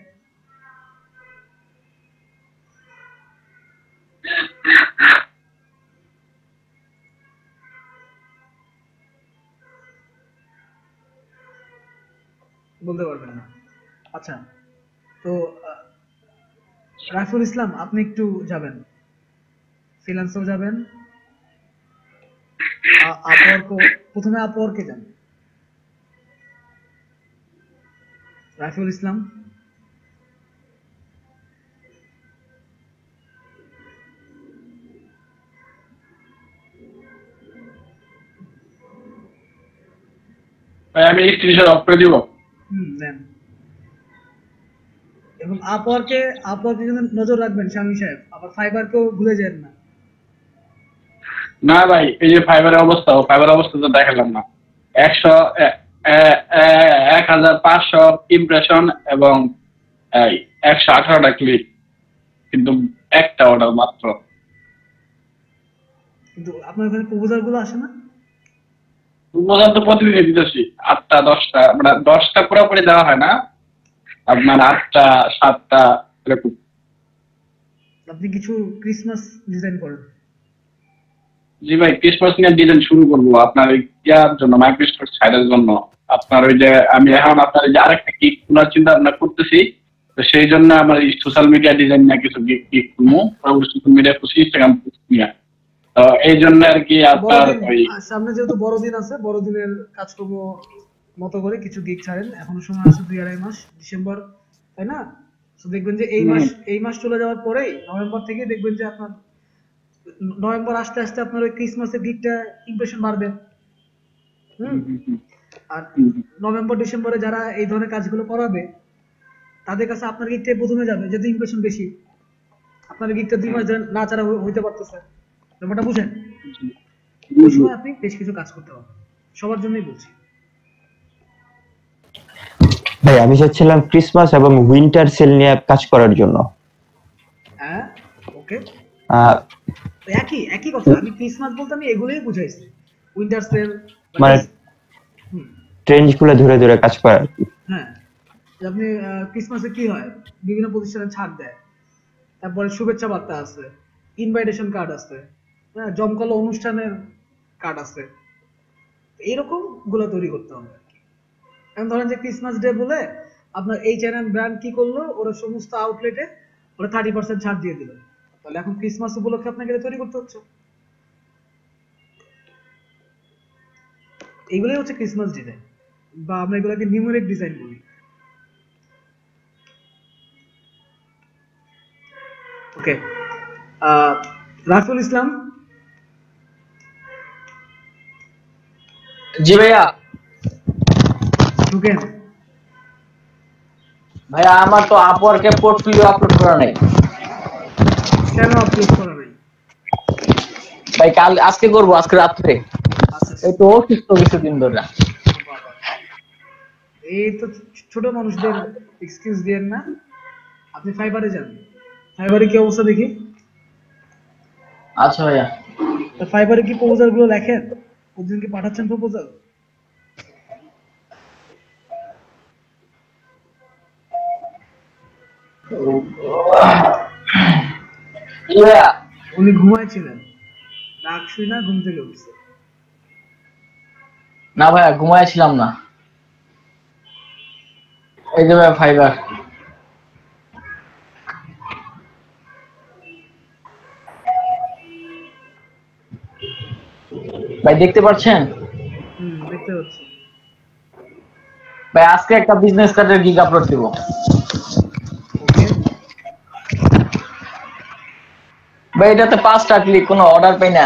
বলতে পারবেন না। আচ্ছা, তো রাইফুল ইসলাম আপনি একটু যাবেন, ফ্রিল্যান্সও যাবেন, প্রথমে আপওয়ার্কে যান। রাইফুল ইসলাম ভাই আমি স্ক্রিনশট অফ করে দিব। দেন। এবং আপওয়ার্কে কিন্তু নজর রাখবেন শামীম সাহেব, আবার ফাইবারকেও ভুলে যাবেন না। না ভাই এই যে ফাইবারের অবস্থা তো দেখালাম না। 1500 ইমপ্রেশন এবং 118টা ক্লিক, কিন্তু একটা অর্ডার মাত্র। কিন্তু আপনার ওখানে প্রপোজাল গুলো আসে না? প্রপোজাল তো প্রতিদিন দিতেছি, 8টা 10টা, মানে 10টা পুরোপুরি দেওয়া হয় না, আপনার 8টা 7টা এরকম। আপনি কিছু ক্রিসমাস ডিজাইন করেন? জি ভাই, ক্রিসমাস নিয়ে ডিজাইন শুরু করবো আপনার ইয়ার জন্য, মাইক্রোসফট সাইডের জন্য। আপনার ওই যে আমি এখন আপনার যে আরেকটা গিগ খোলার চিন্তা ভাবনা করতেছি, তো সেই জন্য আমার সোশ্যাল মিডিয়া ডিজাইন নিয়ে কিছু গিগ খুলবো, সোশ্যাল মিডিয়া খুশি, ইনস্টাগ্রাম নিয়ে। তো এই জন্য আর কি আপনার ওই সামনে যেহেতু বড়দিন আছে, বড়দিনের কাজকর্ম মতো করে কিছু গিগ ছাড়েন, এখনো সময় আছে 2-2.5 মাস, ডিসেম্বর, তাই না? তো দেখবেন যে এই মাস চলে যাওয়ার পরেই নভেম্বর থেকে দেখবেন যে আপনার নভেম্বর আস্তে আস্তে আপনার ওই ক্রিসমাসের গিগটা ইমপ্রেশন বাড়বে। আর নভেম্বর ডিসেম্বরে যারা এই ধরনের কাজগুলো করাবে তাদের কাছে আপনার গিগটাই প্রথমে যাবে, যেহেতু ইমপ্রেশন বেশি। আপনার গিগটা 2 মাস না ছাড়া হইতে পারতেছে, ব্যাপারটা বুঝেন? ওই সময় আপনি বেশ কিছু কাজ করতে পারবেন, সবার জন্যই বলছি। ভাই আমি চাচ্ছিলাম ক্রিসমাস এবং উইন্টার সেল নিয়ে কাজ করার জন্য। হ্যাঁ, ওকে, একই কথা। আমি ক্রিসমাস বলতে আমি এগুলোই বুঝাইছি, উইন্টার সেল মানে ট্রেন্ডগুলো ধরে ধরে কাজ করা। হ্যাঁ, আপনি ক্রিসমাসে কি হয়, বিভিন্ন প্রতিষ্ঠানে ছাড় দেয়, তারপরে শুভেচ্ছা বার্তা আছে, ইনভাইটেশন কার্ড আছে, হ্যাঁ, জমকালো অনুষ্ঠানের কার্ড আছে, এইরকম গুলো তৈরি করতে হবে। এখন ধরেন যে ক্রিসমাস ডে বলে আপনার H&M ব্র্যান্ড কি করলো, ওরা সমস্ত আউটলেটে ওরা 30% ছাড় দিয়ে দিল, তাহলে এখন ক্রিসমাস উপলক্ষে আপনাকে এটা তৈরি করতে হচ্ছে। এইগুলোই হচ্ছে ক্রিসমাস ডিজাইন, বা আমরা এগুলোকে নিউমেরিক ডিজাইন বলি। ওকে, রাফুল ইসলাম। জি ভাইয়া। ঢুকেন। ভাইয়া আমার তো আপওয়ার্কে পোর্টফোলিও আপলোড করা নাই। কেন আপলোড করা নাই? ভাই কাল আজকে করবো, আজকে রাত্রে। এই তো অসুস্থ কিছুদিন ধরে। এই তো ছোট মানুষদের এক্সকিউজ দিয়েন না, আপনি ফাইবারে যান। ফাইবারে কি অবস্থা দেখি। আচ্ছা ভাইয়া। ফাইবারে কি প্রপোজাল গুলো লেখেন, প্রতিদিন কি পাঠাচ্ছেন প্রপোজাল? ভাইয়া উনি ঘুমাইছিলেন, ডাক শুই না ঘুম থেকে উঠছে। না ভাইয়া ঘুমাইছিলাম না। এই যে ভাইয়া ফাইবার। ভাই দেখতে পাচ্ছেন? দেখতে পাচ্ছি। ভাই আজকে একটা বিজনেস কার্ডের গিগ আপলোড দিব। ওকে ভাই এটাতে 5টা ক্লিক, কোনো অর্ডার পাই না।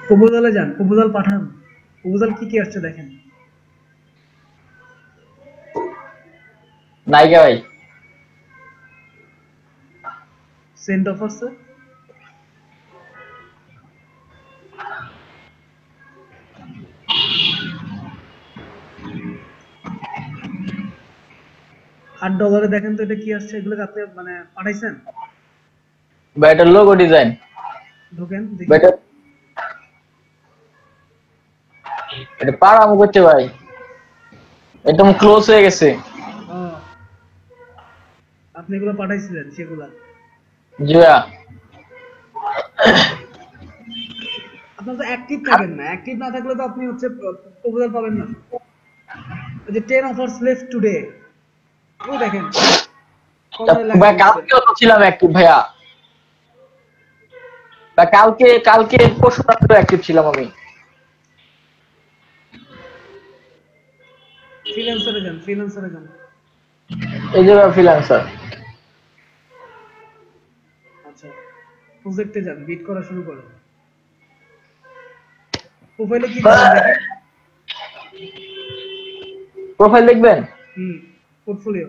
প্রপোজালে যান, প্রপোজাল পাঠান, প্রপোজাল কি কি আসছে দেখেন। নাইকা ভাই সেন্ট অফারছে, $8 দেখেন তো এটা কি আসছে, এগুলোকে আপনি মানে পাঠাইছেন? ভাই এটা লোগো ডিজাইন। ঢোকেন দেখি। ভাই এটা পারাম করছে ভাই, একদম ক্লোজ হয়ে গেছে। আপনি এগুলো পাঠাইছিলেন সেগুলা? জি ভাইয়া। আপনার তো অ্যাক্টিভ থাকেন না, অ্যাক্টিভ না থাকলে তো আপনি হচ্ছে প্রপোজাল পাবেন না। ওই যে 10 অফার্স লেফট টুডে, ও দেখেন ভাই কালকেও তো ছিলাম অ্যাক্টিভ ভাইয়া। তা কালকে পরশু রাত্রে অ্যাক্টিভ ছিলাম আমি। ফ্রিল্যান্সারে যান, ফ্রিল্যান্সারে যান। এই যে ফ্রিল্যান্সার। আচ্ছা প্রজেক্টে যান, বিট করা শুরু করেন। প্রোফাইলে কি দেখেন দেখেন। প্রোফাইল দেখবেন? পোর্টফোলিও।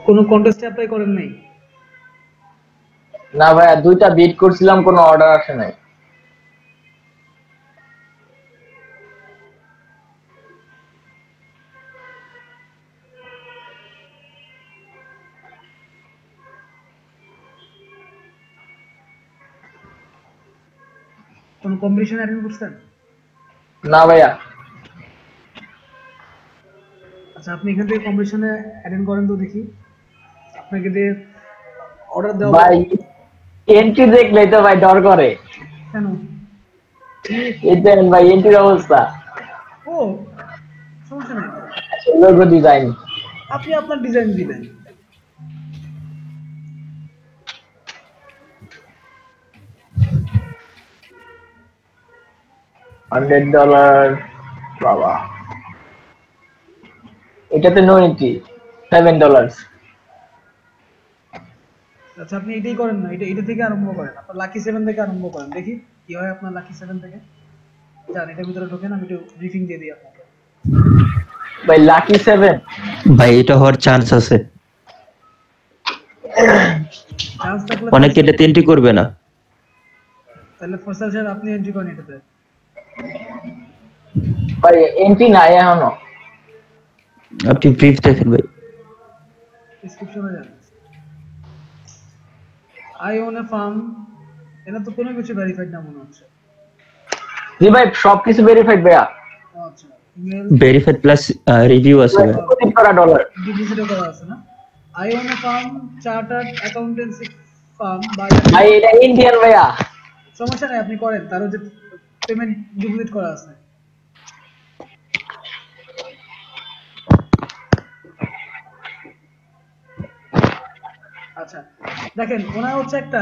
কোনো কন্টেস্টে অ্যাপ্লাই করেন নাই? না ভাইয়া 2টা বিট করছিলাম, কোনো অর্ডার আসে নাই। কোনো কম্পিটিশন অ্যাটেন্ড করছেন? না ভাইয়া। আচ্ছা আপনি এখান থেকে কম্পিটিশনে অ্যাটেন্ড করেন তো দেখি, আপনাকে দিয়ে অর্ডার দেওয়া। ভাই এন্ট্রি দেখলেই তো ভাই ডর করে। কেন? এই দেখেন ভাই এন্ট্রির অবস্থা। ও সমস্যা নেই, লোগো ডিজাইন। আপনি আপনার ডিজাইন দিবেন। $100 বাবা, এটাতে নো এন্ট্রি, $7। আচ্ছা আপনি এটাই করেন না, এটা থেকে আরম্ভ করেন, আপনার লাকি 7 থেকে আরম্ভ করেন, দেখি কি হয় আপনার লাকি 7 থেকে। যান এটার ভিতরে ঢোকেন, আমি একটু ব্রিফিং দিয়ে দিই আপনাকে। ভাই লাকি 7 ভাই এটা হওয়ার চান্স আছে, চান্স থাকলে অনেকে এটাতে এন্ট্রি করবে না। তাহলে ফয়সাল স্যার আপনি এন্ট্রি করেন এটাতে। ভাই এন্ট্রি নাই এখনো। আপনি ব্রিফ দেখেন ভাই। ডেসক্রিপশনে যান। আই ওন এ ফার্ম, এটা তো কোনো কিছু ভেরিফাইড না মনে হচ্ছে। জি ভাই সবকিছু ভেরিফাইড ভাইয়া। আচ্ছা ইমেল ভেরিফাইড প্লাস রিভিউ আছে ভাই। $100 ডিজিটাল করা আছে না? I own a firm chartered accountancy firm বাই। ভাই এটা ইন্ডিয়ান ভাইয়া। সমস্যা নেই আপনি করেন, তার যে পেমেন্ট ডুপ্লিকেট করা আছে। আচ্ছা দেখেন ওনার হচ্ছে একটা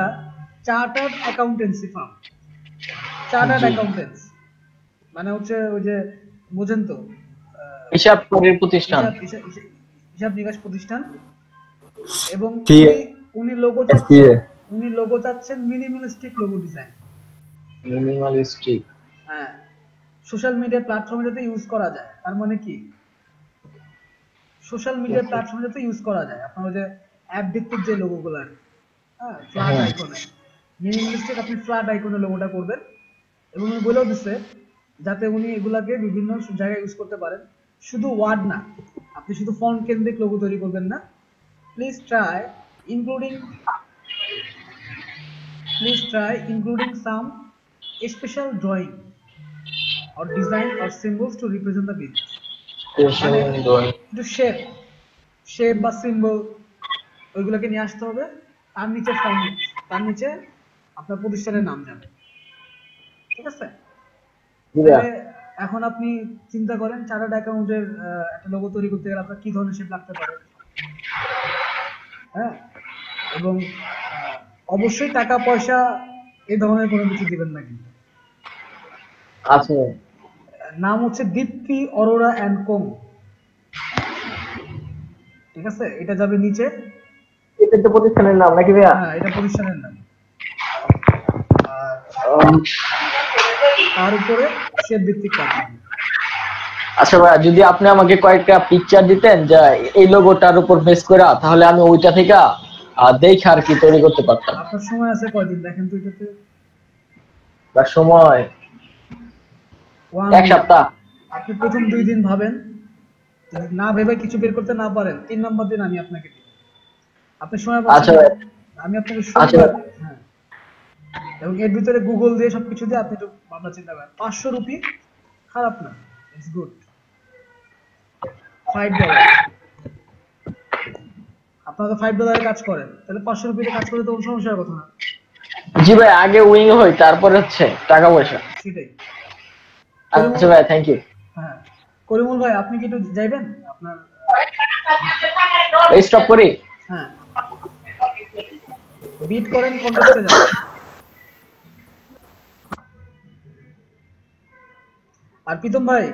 chartered accountancy farm. Chartered accountants মানে হচ্ছে ওই যে বুঝেন তো, হিসাব করার প্রতিষ্ঠান, হিসাব নিকাশ প্রতিষ্ঠান। এবং সিএ উনি লোগো চাচ্ছেন মিনিমালিস্টিক লোগো ডিজাইন। মিনিমালিস্টিক, হ্যাঁ সোশ্যাল মিডিয়া প্ল্যাটফর্মে যাতে ইউজ করা যায়। তার মানে কি সোশ্যাল মিডিয়া প্ল্যাটফর্মে যাতে ইউজ করা যায়, আপনার ওই যে অ্যাপ ভিত্তিক যে লোগোগুলো আছে, হ্যাঁ ফ্ল্যাট আইকনে মিনিমালিস্টিক, আপনি ফ্ল্যাট আইকনে লোগোটা করবেন। এবং উনি বলেও দিচ্ছে যাতে উনি এগুলাকে বিভিন্ন জায়গায় ইউজ করতে পারেন। শুধু ওয়ার্ড না, আপনি শুধু ফন্ট কেন্দ্রিক লোগো তৈরি করবেন না। Please try including some special drawing or design or symbols to represent the business. একটু শেপ বা সিম্বল ওইগুলোকে নিয়ে আসতে হবে। তার নিচে তার নিচে আপনার প্রতিষ্ঠানের নাম যাবে, ঠিক আছে? এখন আপনি চিন্তা করেন চার্টার্ড অ্যাকাউন্টের একটা লোগো তৈরি করতে গেলে আপনার কি ধরনের শেপ লাগতে পারে। হ্যাঁ, এবং অবশ্যই টাকা পয়সা এই ধরনের কোনো কিছু দিবেন না কিন্তু। আচ্ছা, নাম হচ্ছে দীপ্তি অরোরা অ্যান্ড কোং, ঠিক আছে? এটা যাবে নিচে। এটা তো প্রতিষ্ঠানের নাম নাকি ভাইয়া? হ্যাঁ, এটা প্রতিষ্ঠানের নাম। তার উপরে শেপ ভিত্তিক কাজ। আচ্ছা ভাইয়া, যদি আপনি আমাকে কয়েকটা পিকচার দিতেন যে এই লোগোটার উপর বেস করে, তাহলে আমি ওইটা থেকে দেখে আর কি তৈরি করতে পারতাম। আপনার সময় আছে কয়দিন দেখেন তো এটাতে? তার সময় 1 সপ্তাহ। আপনি প্রথম 2 দিন ভাবেন, যদি না ভেবে কিছু বের করতে না পারেন 3 নম্বর দিন আমি আপনাকে দিব। আপনি সময় পাচ্ছেন? আচ্ছা, আমি আপনাকে সময়, হ্যাঁ, এবং এর ভিতরে গুগল দিয়ে সবকিছু দিয়ে আপনি একটু ভাবনা চিন্তা করেন। 500 রুপি খারাপ না, ইটস গুড। $5 আপনারা তো $5 কাজ করেন, তাহলে 500 রুপিতে কাজ করে তো কোনো সমস্যার কথা না। জি ভাই, আগে উইং হই, তারপরে হচ্ছে টাকা পয়সা। সেটাই। আচ্ছা ভাই, থ্যাংক ইউ। হ্যাঁ, করিমুল ভাই, আপনি কি একটু যাইবেন? আপনার স্টপ করি। হ্যাঁ, বিট করেন, কন্টেস্টে যাবেন। আর প্রীতম ভাই,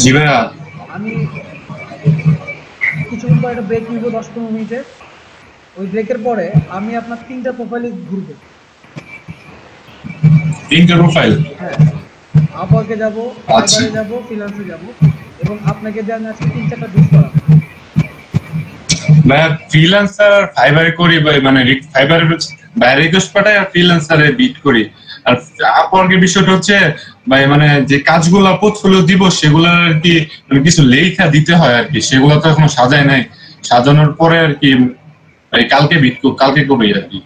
জি ভাইয়া, আমি কিছুক্ষণ পর একটা ব্রেক নিব 10-15 মিনিটের। ওই ব্রেকের পরে আমি আপনার 3টা প্রোফাইলে ঘুরবো। 3টা প্রোফাইল? হ্যাঁ, আপওয়ার্কে যাব, আচ্ছা, ফাইবারে যাব, ফ্রিল্যান্সে যাব, এবং আপনাকে দিয়ে আমি আজকে 3-4টা জুস করাবো। ভাইয়া ফ্রিল্যান্সার ফাইবারে করি ভাই, মানে ফাইবারে বাইরে রিকোয়েস্ট পাঠাই আর ফ্রিল্যান্সারে বিট করি। আর আপওয়ার্কের বিষয়টা হচ্ছে ভাই, মানে যে কাজগুলো পোর্টফোলিও দিব সেগুলো আর কি মানে কিছু লেখা দিতে হয় আর কি, সেগুলো তো এখনো সাজায় নাই। সাজানোর পরে আর কি কালকে কালকে করি আর কি,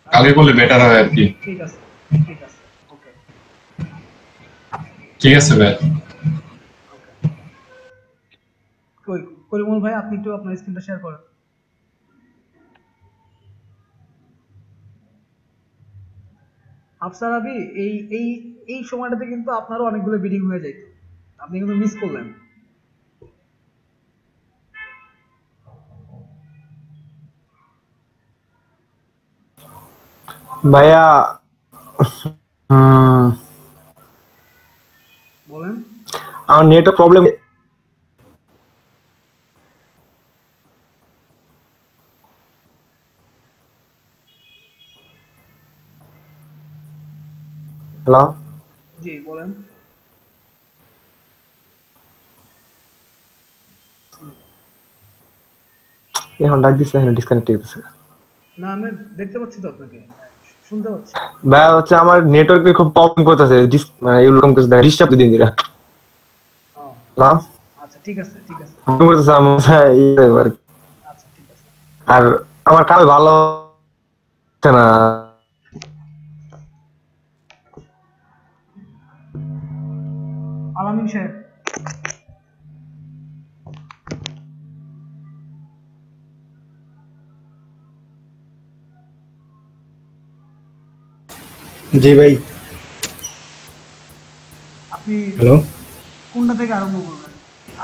কালকে করলে বেটার হয় আর কি। ঠিক আছে, ওকে, ঠিক আছে ভাই। করিমুল ভাই, আপনি একটু আপনার স্ক্রিনটা শেয়ার করেন। আফসার আবি, এই এই এই সময়টাতে কিন্তু আপনারও অনেকগুলো বিডিং হয়ে যাইতো, আপনি কিন্তু মিস করলেন। ভাইয়া বলেন। আমার নেটওয়ার্ক প্রবলেম। হ্যালো, জি বলেন। এখন ডাক দিছে, এখন ডিসকানেক্ট হয়ে গেছে। না, আমি দেখতে পাচ্ছি তো আপনাকে, শুনতে পাচ্ছি। ভাইয়া হচ্ছে আমার নেটওয়ার্কে খুব প্রবলেম করতেছে, এরকম কিছু ডিস্টার্ব দিন দিরা। হ্যালো, আচ্ছা ঠিক আছে। আর আমার কাজ ভালো হচ্ছে না। আলামিন সাহেব, জি ভাই। আপনি হ্যালো, কোনটা থেকে আরম্ভ করবেন?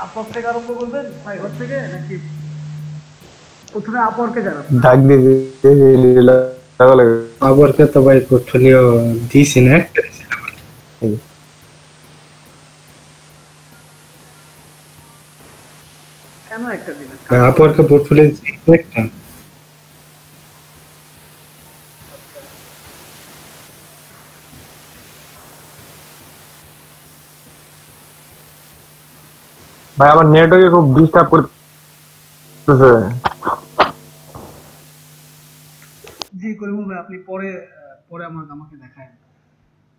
আপওয়ার্ক থেকে আরম্ভ করবেন, ফাইবার থেকে, নাকি প্রথমে আপওয়ার্কে যাবেন? ডাক দিবি আপওয়ার্কে তো ভাই পোর্টফোলিও দিছি না, কেন একটা দিবেন? আপওয়ার্কে পোর্টফোলিও একটা। ভাই আমার নেটওয়ার্কে খুব ডিস্টার্ব করতেছে। আপনি পরে পরে আমাকে দেখায়।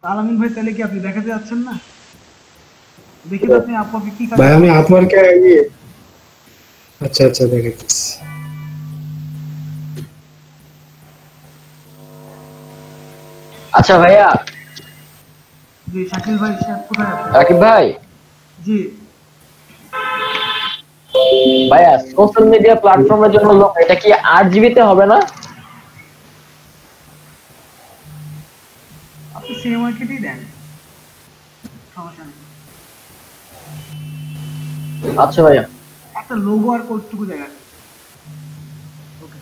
আলামিন ভাই তাহলে কি আপনি দেখাতে যাচ্ছেন না? দেখি তো আপনি আপনাকে কি কাজ ভাই আমি আপনারকে আচ্ছা আচ্ছা দেখাচ্ছি। আচ্ছা ভাইয়া, জি শাকিল ভাই কোথায় আছেন? রাকিব ভাই, জি ভাইয়া সোশ্যাল মিডিয়া প্ল্যাটফর্মের জন্য লোক, এটা কি 8 জিবি তে হবে না? আপনি সিনেমা মার্কেটেই দেন, সমস্যা নেই। আচ্ছা ভাইয়া, একটা লোগো আর কোডটুকু জায়গা। ওকে,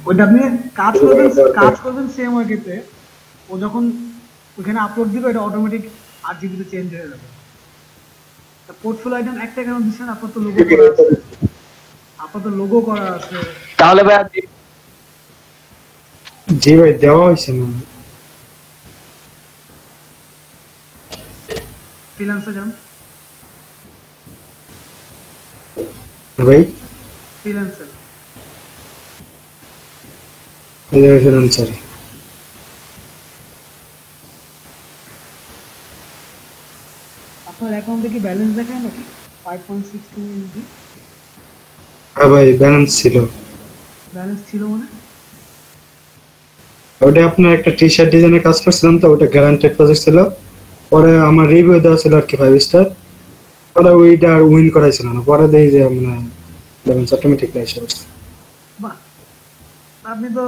ওইটা আপনি কাজ করবেন সেম ওয়েতে। ও যখন ওখানে আপলোড দিবে এটা অটোমেটিক 8 জিবি তে চেঞ্জ হয়ে যাবে। তা পোর্টফোলিও আইটেম একটা কেন দিচ্ছেন? আপনার তো লোগো করা আছে। তাহলে ভাইয়া জি ভাই দেওয়া হয়েছে না ফ্রিল্যান্সে যান ভাই, ফ্রিল্যান্সে। সরি আপনার অ্যাকাউন্টে কি ব্যালেন্স দেখায় নাকি? 5.62 MB হ্যাঁ ভাই ব্যালেন্স ছিল। ব্যালেন্স ছিল মানে? ওটা আপনার একটা টি শার্ট ডিজাইনের কাজ করছিলাম, তো ওটা গ্যারান্টেড প্রজেক্ট ছিল। পরে আমার রিভিউ দেওয়া ছিল আর কি 5 স্টার। পরে ওইটা আর উইন করাইছিল না, পরে দেখি যে মানে ব্যালেন্স অটোমেটিকলি এসে পড়ছে। বাহ, আপনি তো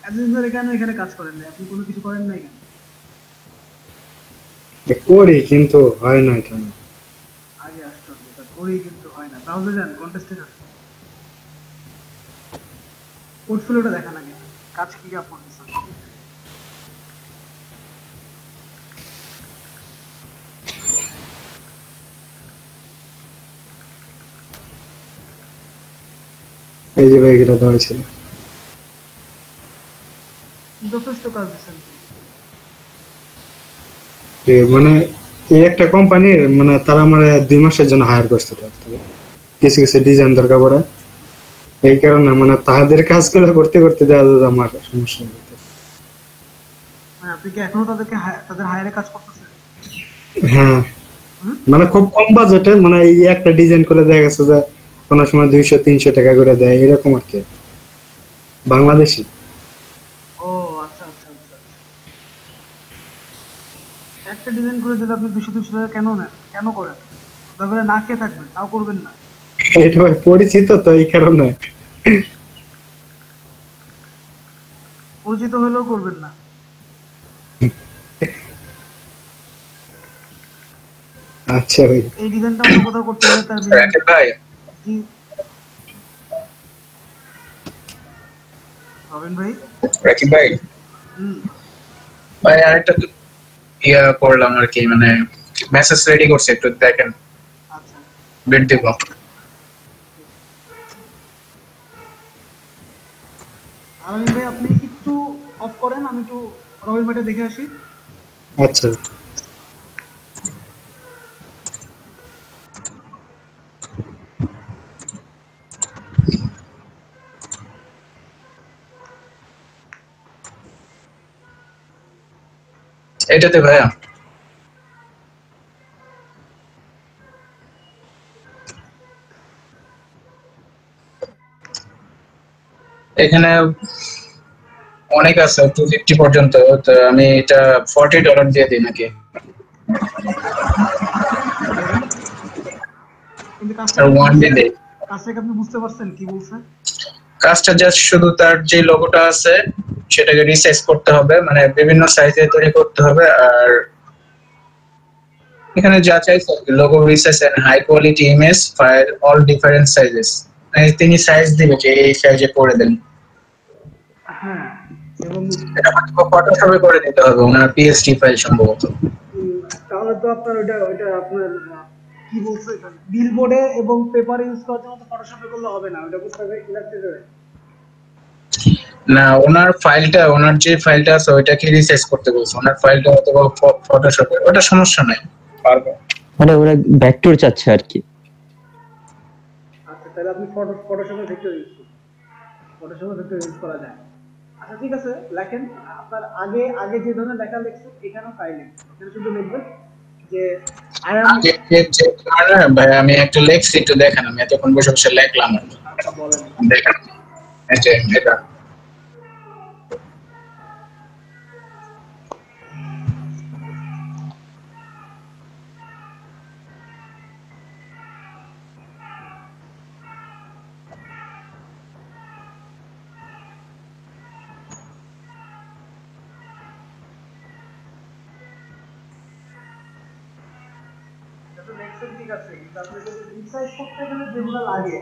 এতদিন ধরে কেন এখানে কাজ করেন না? আপনি কোনো কিছু করেন না এখানে? করি কিন্তু হয় না এটা। আগে আসতে হবে, এটা করি কিন্তু হয় না। তাহলে যান কন্টেস্টে যান, পোর্টফোলিওটা দেখান আগে, কাজ কি আপনি করতেছেন। এই যে ভাই এটা দেওয়া ছিল। যথেষ্ট কাজ দিচ্ছেন। মানে এই একটা কোম্পানির মানে তারা আমার 2 মাসের জন্য হায়ার করছে, কিছু কিছু ডিজাইন দরকার পড়ে, এই কারণে মানে তাদের কাজগুলো করতে করতে দেখা যায় আমার সমস্যা হচ্ছে। মানে আপনি কি এখনো তাদের হায়ারে কাজ করতেছেন? হ্যাঁ, মানে খুব কম বাজেটে, মানে এই একটা ডিজাইন করে দেখা গেছে যে কোনো সময় 200-300 টাকা করে দেয়, এরকম আর কি, বাংলাদেশি। ও আচ্ছা আচ্ছা আচ্ছা, একটা ডিজাইন করে দিলে আপনি 200-300 টাকা কেন নেন? কেন করেন? তারপরে না খেয়ে থাকবেন, তাও করবেন না? এটা ভাই পরিচিত তো, এই কারণে। পরিচিত হলেও করবেন না? আচ্ছা ভাই, এই ডিজাইনটা অন্য কোথাও করতে গেলে তার রাকিব ভাই, জি রবিন ভাই, রাকিব ভাই, ভাই আরেকটা ইয়া করলাম আর কি, মানে মেসেজ রেডি করছি, একটু দেখেন। আচ্ছা বিট দিব। আলামিন ভাই আপনি একটু অফ করেন, আমি একটু রবিন ভাইটা দেখে আসি। আচ্ছা এটাতে ভাইয়া এখানে অনেক আছে, 250 পর্যন্ত। তো আমি এটা $40 দিয়ে দিই নাকি? কিন্তু আর 1 দিয়ে দিই। কাজটা আপনি বুঝতে পারছেন কি বলছেন? কাজটা জাস্ট শুধু তার যে লোগোটা আছে সেটাকে রিসাইজ করতে হবে, মানে বিভিন্ন সাইজে তৈরি করতে হবে। আর এখানে যা চাইছে logo resize and high quality image file all different sizes, তিনি সাইজ দিবে যে এই সাইজে করে দেন। হ্যাঁ, এবং এটা ফটোশপে করে দিতে হবে, ওনার পিএসডি ফাইল সম্ভবত। তাহলে তো আপনার ওইটা আপনার কি বলছে, বিলবোর্ডে এবং পেপারে ইউজ করার জন্য তো ফটোশপে করলে হবে না, ওটা করতে হবে ইলাস্ট্রেটরে। না, ওনার ফাইলটা, ওনার যে ফাইলটা আছে ওইটাকে রিসাইজ করতে বলছে। ওনার ফাইলটা অথবা ফটোশপে, ওটা সমস্যা নাই, পারবে। মানে ওরা ভেক্টর চাচ্ছে আর কি। আচ্ছা আপনি ফটোশপে ভেক্টর ইউজ করুন, ফটোশপে ভেক্টর ইউজ করা যায়। আচ্ছা ঠিক আছে, লেখেন আপনার আগে যে ধরনের লেখা লিখছেন এখানেও তাই লিখবেন। এখানে শুধু লিখবেন যে আই অ্যাম, ভাই আমি একটা লেখছি, একটু দেখেন, আমি এতক্ষণ বসে বসে লেখলাম। বলেন দেখেন এটা ঠিক আছে, কিন্তু আপনি যদি রিসাইজ করতে গেলে যেগুলো লাগে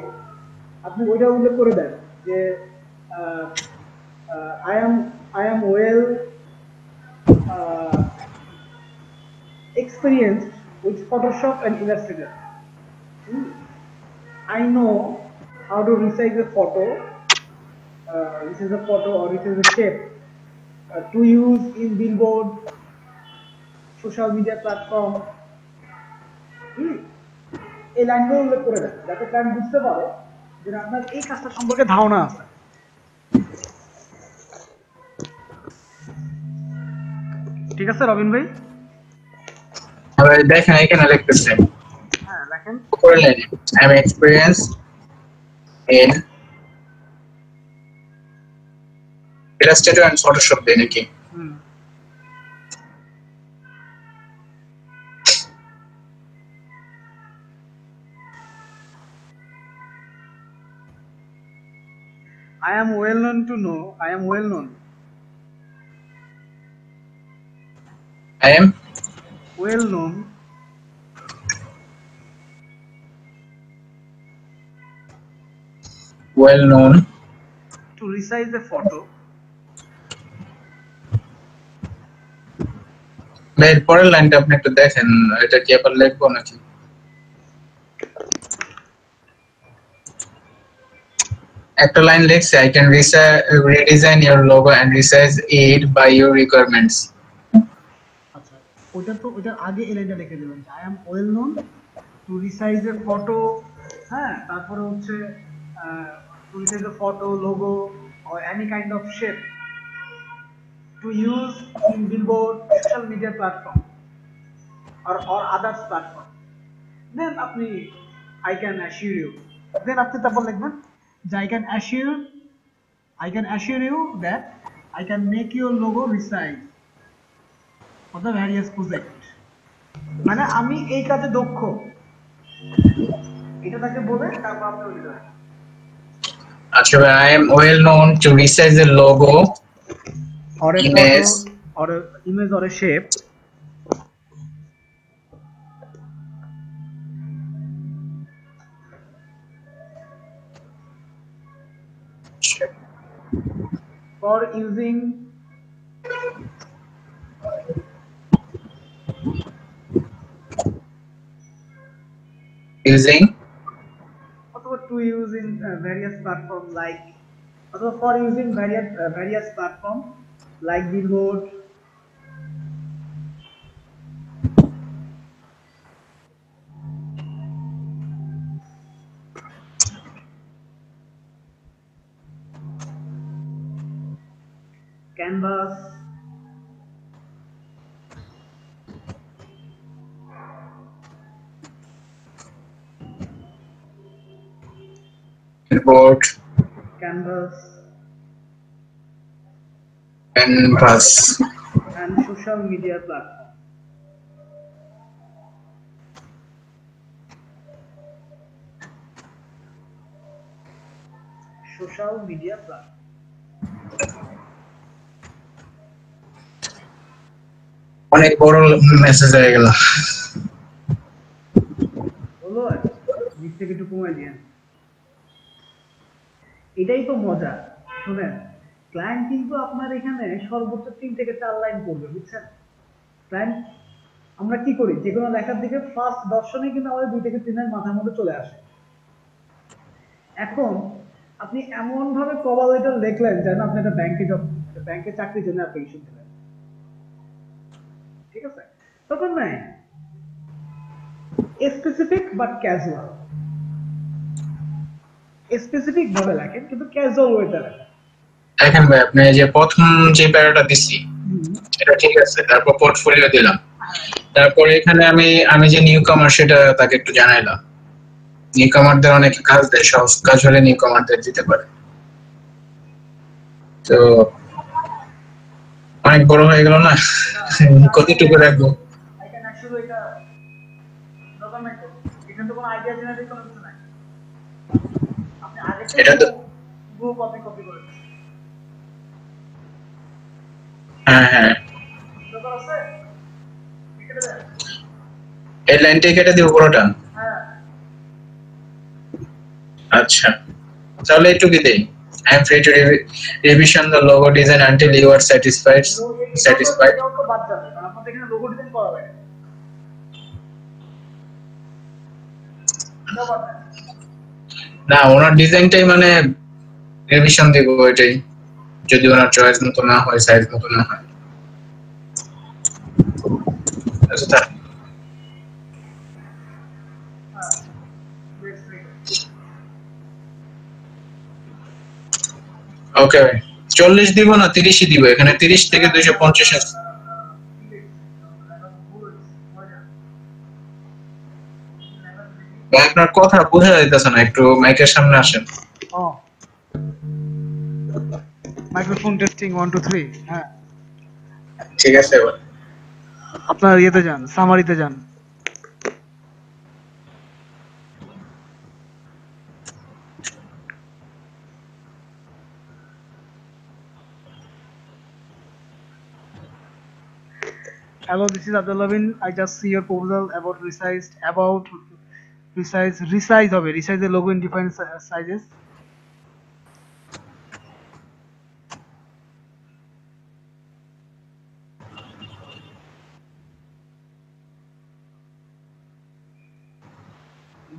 আপনি ওইটা উল্লেখ করে দেন যে I am well experienced with Photoshop and Illustrator. I know how to resize a photo, resize a photo or resize a shape to use in billboard, social media platform. এই লাইনগুলো উল্লেখ করে দেন যাতে ক্লায়েন্ট বুঝতে পারে যে আপনার এই কাজটা সম্পর্কে ধারণা আছে। ঠিক আছে রবিন ভাই? দেখেন এখানে লিখতেছে, হ্যাঁ লেখেন, উপরে লাইনে I am experience in Illustrator and Photoshop দেন নাকি? I am well known to know, I am well known. I am well known to resize a photo. ভাই পরের লাইনটা আপনি একটু দেখেন, এটা কি আবার লিখবো নাকি? একটা লাইন লিখছে, I can redesign your logo and resize it by your requirements. আচ্ছা ওটার আগে এই লাইনটা লিখে দিবেন, I am well known to resize a photo, হ্যাঁ, তারপরে হচ্ছে to resize a photo, logo or any kind of shape to use in billboard, social media platform or others platform. Then আপনি I can assure you, then আপনি তারপর লিখবেন যে I can assure you that I can make your logo resize for the various project. মানে আমি এই কাজে দক্ষ, এটা তাকে বলে তারপর আপনি লিখবেন। আচ্ছা ভাই, I am well known to resize a logo or a image photo or a image or a shape for using or to use in various platform like or for using various platform like billboard, canvas, billboard, canvas and social media platform. Social media platform. অনেক বড় মেসেজ হয়ে গেল। বলো নিচ থেকে একটু কমাই দিয়েন, এটাই তো মজা। শুনেন, ক্লায়েন্ট কিন্তু আপনার এখানে সর্বোচ্চ 3 থেকে 4 লাইন পড়বে, বুঝছেন? ক্লায়েন্ট আমরা কি করি, যে কোনো লেখার দিকে ফার্স্ট দর্শনে কিন্তু আমাদের 2 থেকে 3 লাইন মাথার মধ্যে চলে আসে। এখন আপনি এমন ভাবে কভার লেটার লিখলেন যেন আপনি একটা ব্যাংকে চাকরির জন্য অ্যাপ্লিকেশন দিলেন, ঠিক আছে? তখন নাই স্পেসিফিক বাট ক্যাজুয়াল, স্পেসিফিক ভাবে লেখেন কিন্তু ক্যাজুয়াল ওয়েতে লেখেন। দেখেন ভাই, আপনি যে প্রথম যে প্যারাটা দিছি এটা ঠিক আছে, তারপর পোর্টফোলিও দিলাম, তারপর এখানে আমি যে নিউ কামার সেটা তাকে একটু জানাইলাম। নিউ কামারদের অনেক কাজ দেয়, সব কাজ হলে নিউ কামারদের দিতে পারে। তো অনেক বড় হয়ে গেল না, কতটুকু রাখবো? এটা তো হ্যাঁ, এই লাইনটা কেটে দিব পুরোটা। আচ্ছা, তাহলে একটু কি দেই, I am free to revision the logo design until you are satisfied. না, ওনার ডিজাইনটাই মানে রিভিশন দেব ওইটাই, যদি ওনার চয়েস মতো না হয়, সাইজ মতো না হয়। আচ্ছা, ওকে, 40 দিব না 30ই দিব, এখানে 30 থেকে 250 আছে। আপনার কথা বোঝা যাইতেছে না, একটু মাইকের সামনে আসেন। Microphone testing 1 2 3। হ্যাঁ ঠিক আছে, এবার আপনার ইয়েতে যান, সামারিতে যান। Hello, this is Abdullah bin. I just see your proposal about resize হবে, resize the logo in different sizes.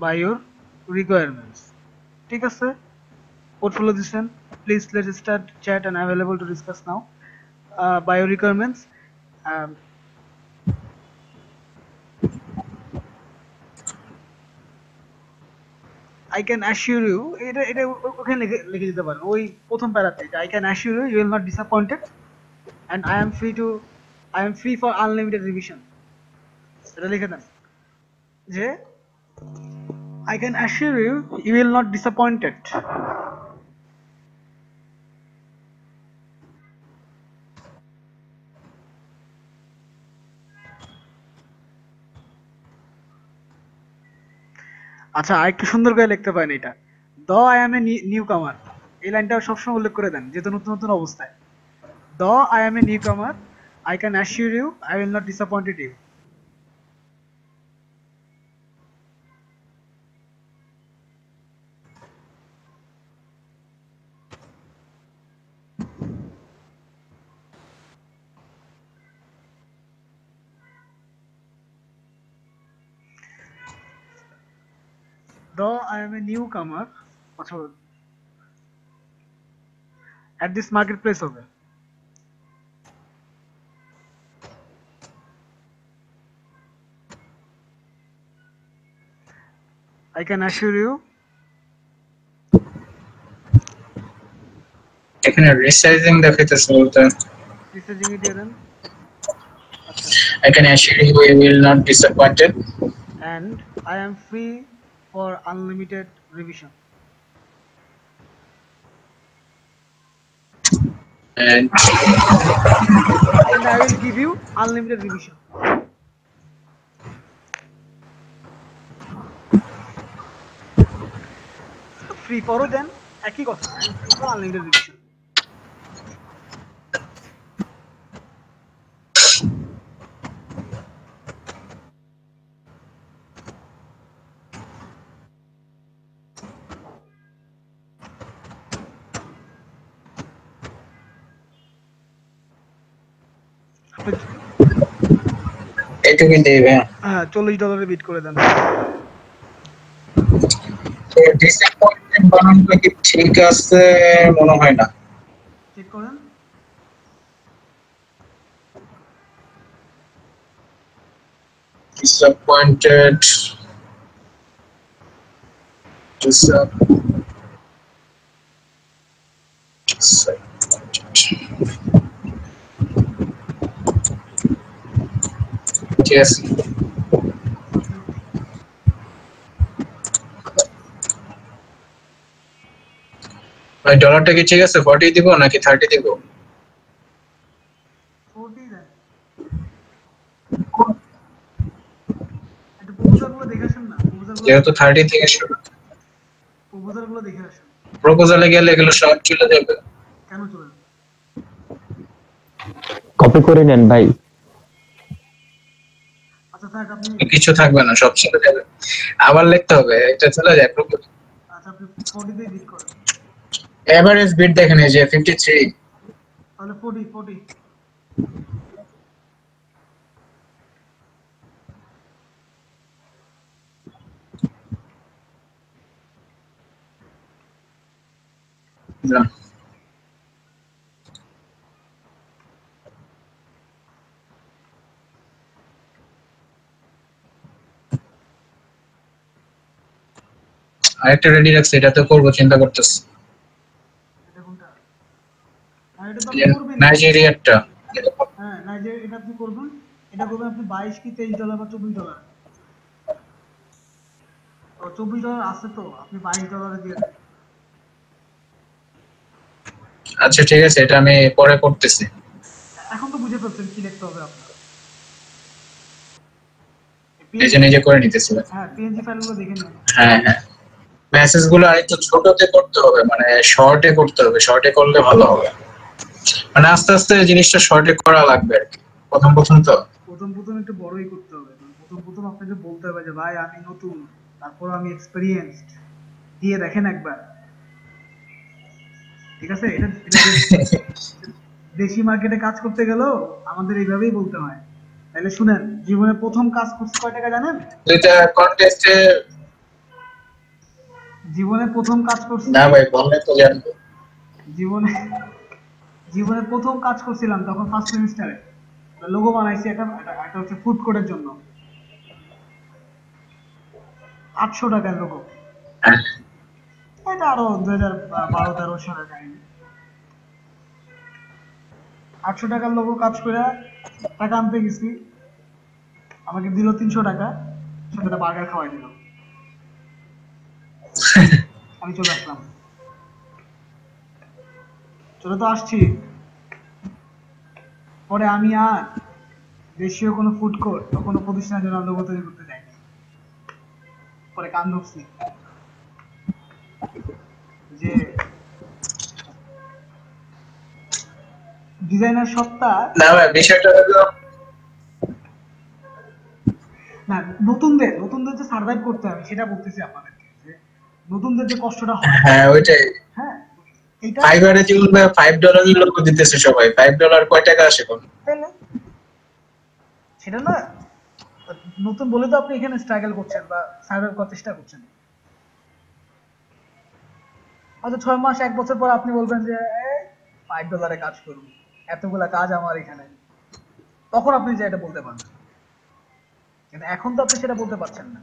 By your requirements. ঠিক আছে, portfolio দিছেন, please let's start chat and available to discuss now. By your requirements, I can assure you, এটা ওখানে লিখে দিতে পারেন ওই প্রথম প্যারাতে, I can assure you will not disappointed and I am free for unlimited revision। এটা লিখে দেন যে I can assure you you will not disappointed। আচ্ছা, আরেকটু সুন্দর করে লিখতে পারেন এটা, দ আই এম এ নিউ কামার, এই লাইনটা সবসময় উল্লেখ করে দেন যেহেতু নতুন নতুন অবস্থায়। Though I am a newcomer, I can assure you I will not disappointed you. Though I am a newcomer, at this marketplace over, I can assure you এখানে রিসাইজিং দেখাইতেছে বলতে, রিসাইজিং এ দিয়ে দেন। I can assure you we will not disappointed and I am free for unlimited revision and I will give you unlimited revision। Free ফরও দেন, একই কথা, free for unlimited revision। এইটুকুই দেবে। হ্যাঁ, $40 বিট করে দেন। তো ডিসঅ্যাপয়েন্টমেন্ট বানানটা কি ঠিক আছে মনে হয় না, চেক করেন। disappointed ঠিক আছে ভাই ডলারটা কি ঠিক আছে 40 দিব নাকি 30 দিব 40 দেন একটু প্রপোজালগুলো দেখে আসেন না যেহেতু 30 থেকে শুরু প্রপোজালগুলো দেখে আসেন প্রপোজালে গেলে এগুলো সব চলে যাবে কেন চলে কপি করে নেন ভাই। আচ্ছা থাক আপনি কিছু থাকবে না সব চলে যাবে আবার লিখতে হবে এটা চলে যায় প্রপোজাল আচ্ছা আপনি 40 দিয়ে ক্লিক করেন এভারেজ বিট দেখেন এই যে 53 তাহলে 40 না আরেকটা রেডি রাখছি এটা তো করবো চিন্তা করতেছি এটা কোনটা আর এটা তো আপনি করবেন নাইজেরিয়াটা হ্যাঁ নাইজেরিয়া এটা আপনি করবেন এটা করবেন আপনি 22 কি 23 ডলার বা 24 ডলার ও 24 ডলার আছে তো আপনি 22 ডলারে দিয়ে দেন আচ্ছা ঠিক আছে এটা আমি পরে করতেছি এখন তো বুঝে ফেলছেন কি লিখতে হবে আপনার এই যে নিজে করে নিতেছি হ্যাঁ পিএনজি ফাইলগুলো দেখে নিন হ্যাঁ হ্যাঁ মেসেজগুলো আরেকটু ছোটতে করতে হবে মানে শর্টে করতে হবে শর্টে করলে ভালো হবে মানে আস্তে আস্তে জিনিসটা শর্টে করা লাগবে আর কি প্রথম তো প্রথম একটু বড়ই করতে হবে প্রথম আপনাকে বলতে হবে যে ভাই আমি নতুন তারপর আমি এক্সপেরিয়েন্সড দিয়ে দেখেন একবার ঠিক আছে এটা দেশি মার্কেটে কাজ করতে গেলেও আমাদের এইভাবেই বলতে হয় তাহলে শুনেন জীবনে প্রথম কাজ করতে কয় টাকা জানেন এটা কন্টেস্টে জীবনে প্রথম কাজ করছি না ভাই বললে তো জানবো জীবনে প্রথম কাজ করছিলাম তখন ফার্স্ট সেমিস্টারে লোগো বানাইছি একটা হচ্ছে ফুড কোর্টের জন্য 800 টাকার লোগো এটা আরো 2012-13 সালের কাহিনী 800 টাকার লোগো কাজ করে টাকা আনতে গেছি আমাকে দিল 300 টাকা সাথে বার্গার খাওয়াই দিল আমি চলে আসলাম চলে তো আসছি পরে আমি আর দেশীয় কোনো ফুড কোর্ট বা কোনো প্রতিষ্ঠানের জন্য লোগো তৈরি করতে যাইনি পরে কান ধরছি যে ডিজাইনার সত্তা না ভাই বিষয়টা হলো না নতুনদের যে সার্ভাইভ করতে হবে সেটা বলতেছি আপনাদেরকে যে নতুনদের যে কষ্টটা হয় হ্যাঁ ওইটাই হ্যাঁ এটা ফাইবারে যেমন $5 এর লোক দিতেছে সবাই $5 কয় টাকা আসে কোন তাহলে সেটা না নতুন বলে তো আপনি এখানে স্ট্রাগল করছেন বা সার্ভাইভ করার চেষ্টা করছেন হয়তো 6 মাস 1 বছর পর আপনি বলবেন যে $5 কাজ করব এতগুলা কাজ আমার এখানে তখন আপনি যে এটা বলতে পারবেন কিন্তু এখন তো আপনি সেটা বলতে পারছেন না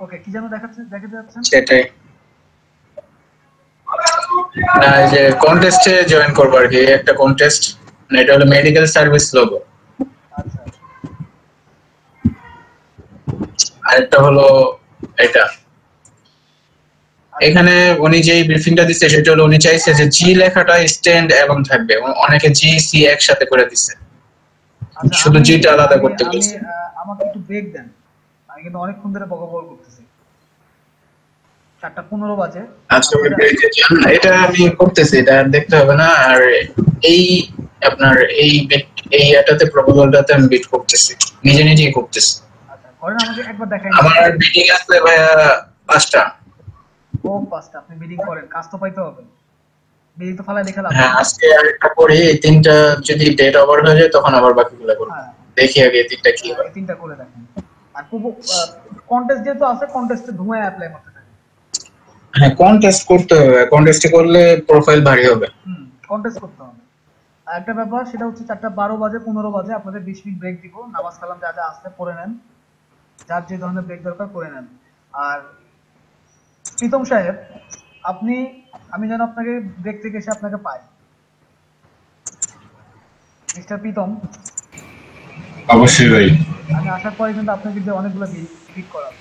ওকে কি যেন দেখাতে যাচ্ছেন সেটাই না এই যে কন্টেস্টে জয়েন করব আর কি একটা কন্টেস্ট মানে এটা হলো মেডিকেল সার্ভিস লোগো আচ্ছা আরেকটা হলো এটা এখানে উনি যেই ব্রিফিংটা দিচ্ছে সেটা হলো উনি চাইছে যে জি লেখাটা স্ট্যান্ড এবং থাকবে অনেকে জি সি একসাথে করে দিচ্ছে শুধু জিটা আলাদা করতে বলছে আমাকে একটু ব্রেক দেন আমি কিন্তু অনেকক্ষণ ধরে বকবক করতেছি 4:15 বাজে আচ্ছা এটা আমি করতেছি এটা দেখতে হবে না আর এই আপনার এই এটাতে প্রপোজালটাতে আমি বিট করতেছি নিজেই করতেছি আচ্ছা করেন আমাকে একবার দেখাই আমার মিটিং আছে ভাইয়া 5টা ও 5টা আপনি মিটিং করেন কাজ তো পাইতে হবে মিটিং তো ফালাই দেখালাম হ্যাঁ আজকে আরেকটা করি এই তিনটা যদি ডেট ওভার হয়ে যায় তখন আবার বাকিগুলো করব দেখি আগে তিনটা কি হয় তিনটা করে দেখেন আর কন্টেস্ট যেহেতু আছে কন্টেস্টে ধুমায় অ্যাপ্লাই করতে থাকেন হ্যাঁ কন্টেস্ট করতে হবে কন্টেস্টে করলে প্রোফাইল ভারী হবে কন্টেস্ট করতে হবে আর একটা ব্যাপার সেটা হচ্ছে 4:12 বাজে 15 বাজে আপনাদের 20 মিনিট ব্রেক দিব নামাজ কালাম যা যা আসতে পড়ে নেন যার যে ধরনের ব্রেক দরকার করে নেন আর প্রীতম সাহেব, আমি যেন আপনাকে ব্রেক থেকে এসে আপনাকে পাই। মিস্টার প্রীতম, অবশ্যই ভাই, আমি আসার পরে কিন্তু আপনাকে যে অনেকগুলো পিক করাবো।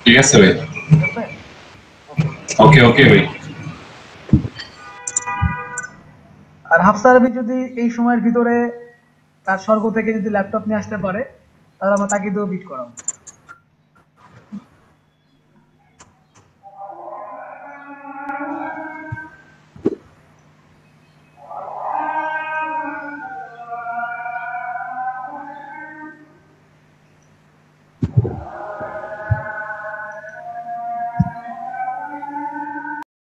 ঠিক আছে ভাই। ঠিক আছে? ওকে ওকে ভাই। আর হাফসার আরবি যদি এই সময়ের ভিতরে তার স্বর্গ থেকে যদি ল্যাপটপ নিয়ে আসতে পারে, তাহলে আমরা তাকে দিয়েও বিট করাবো।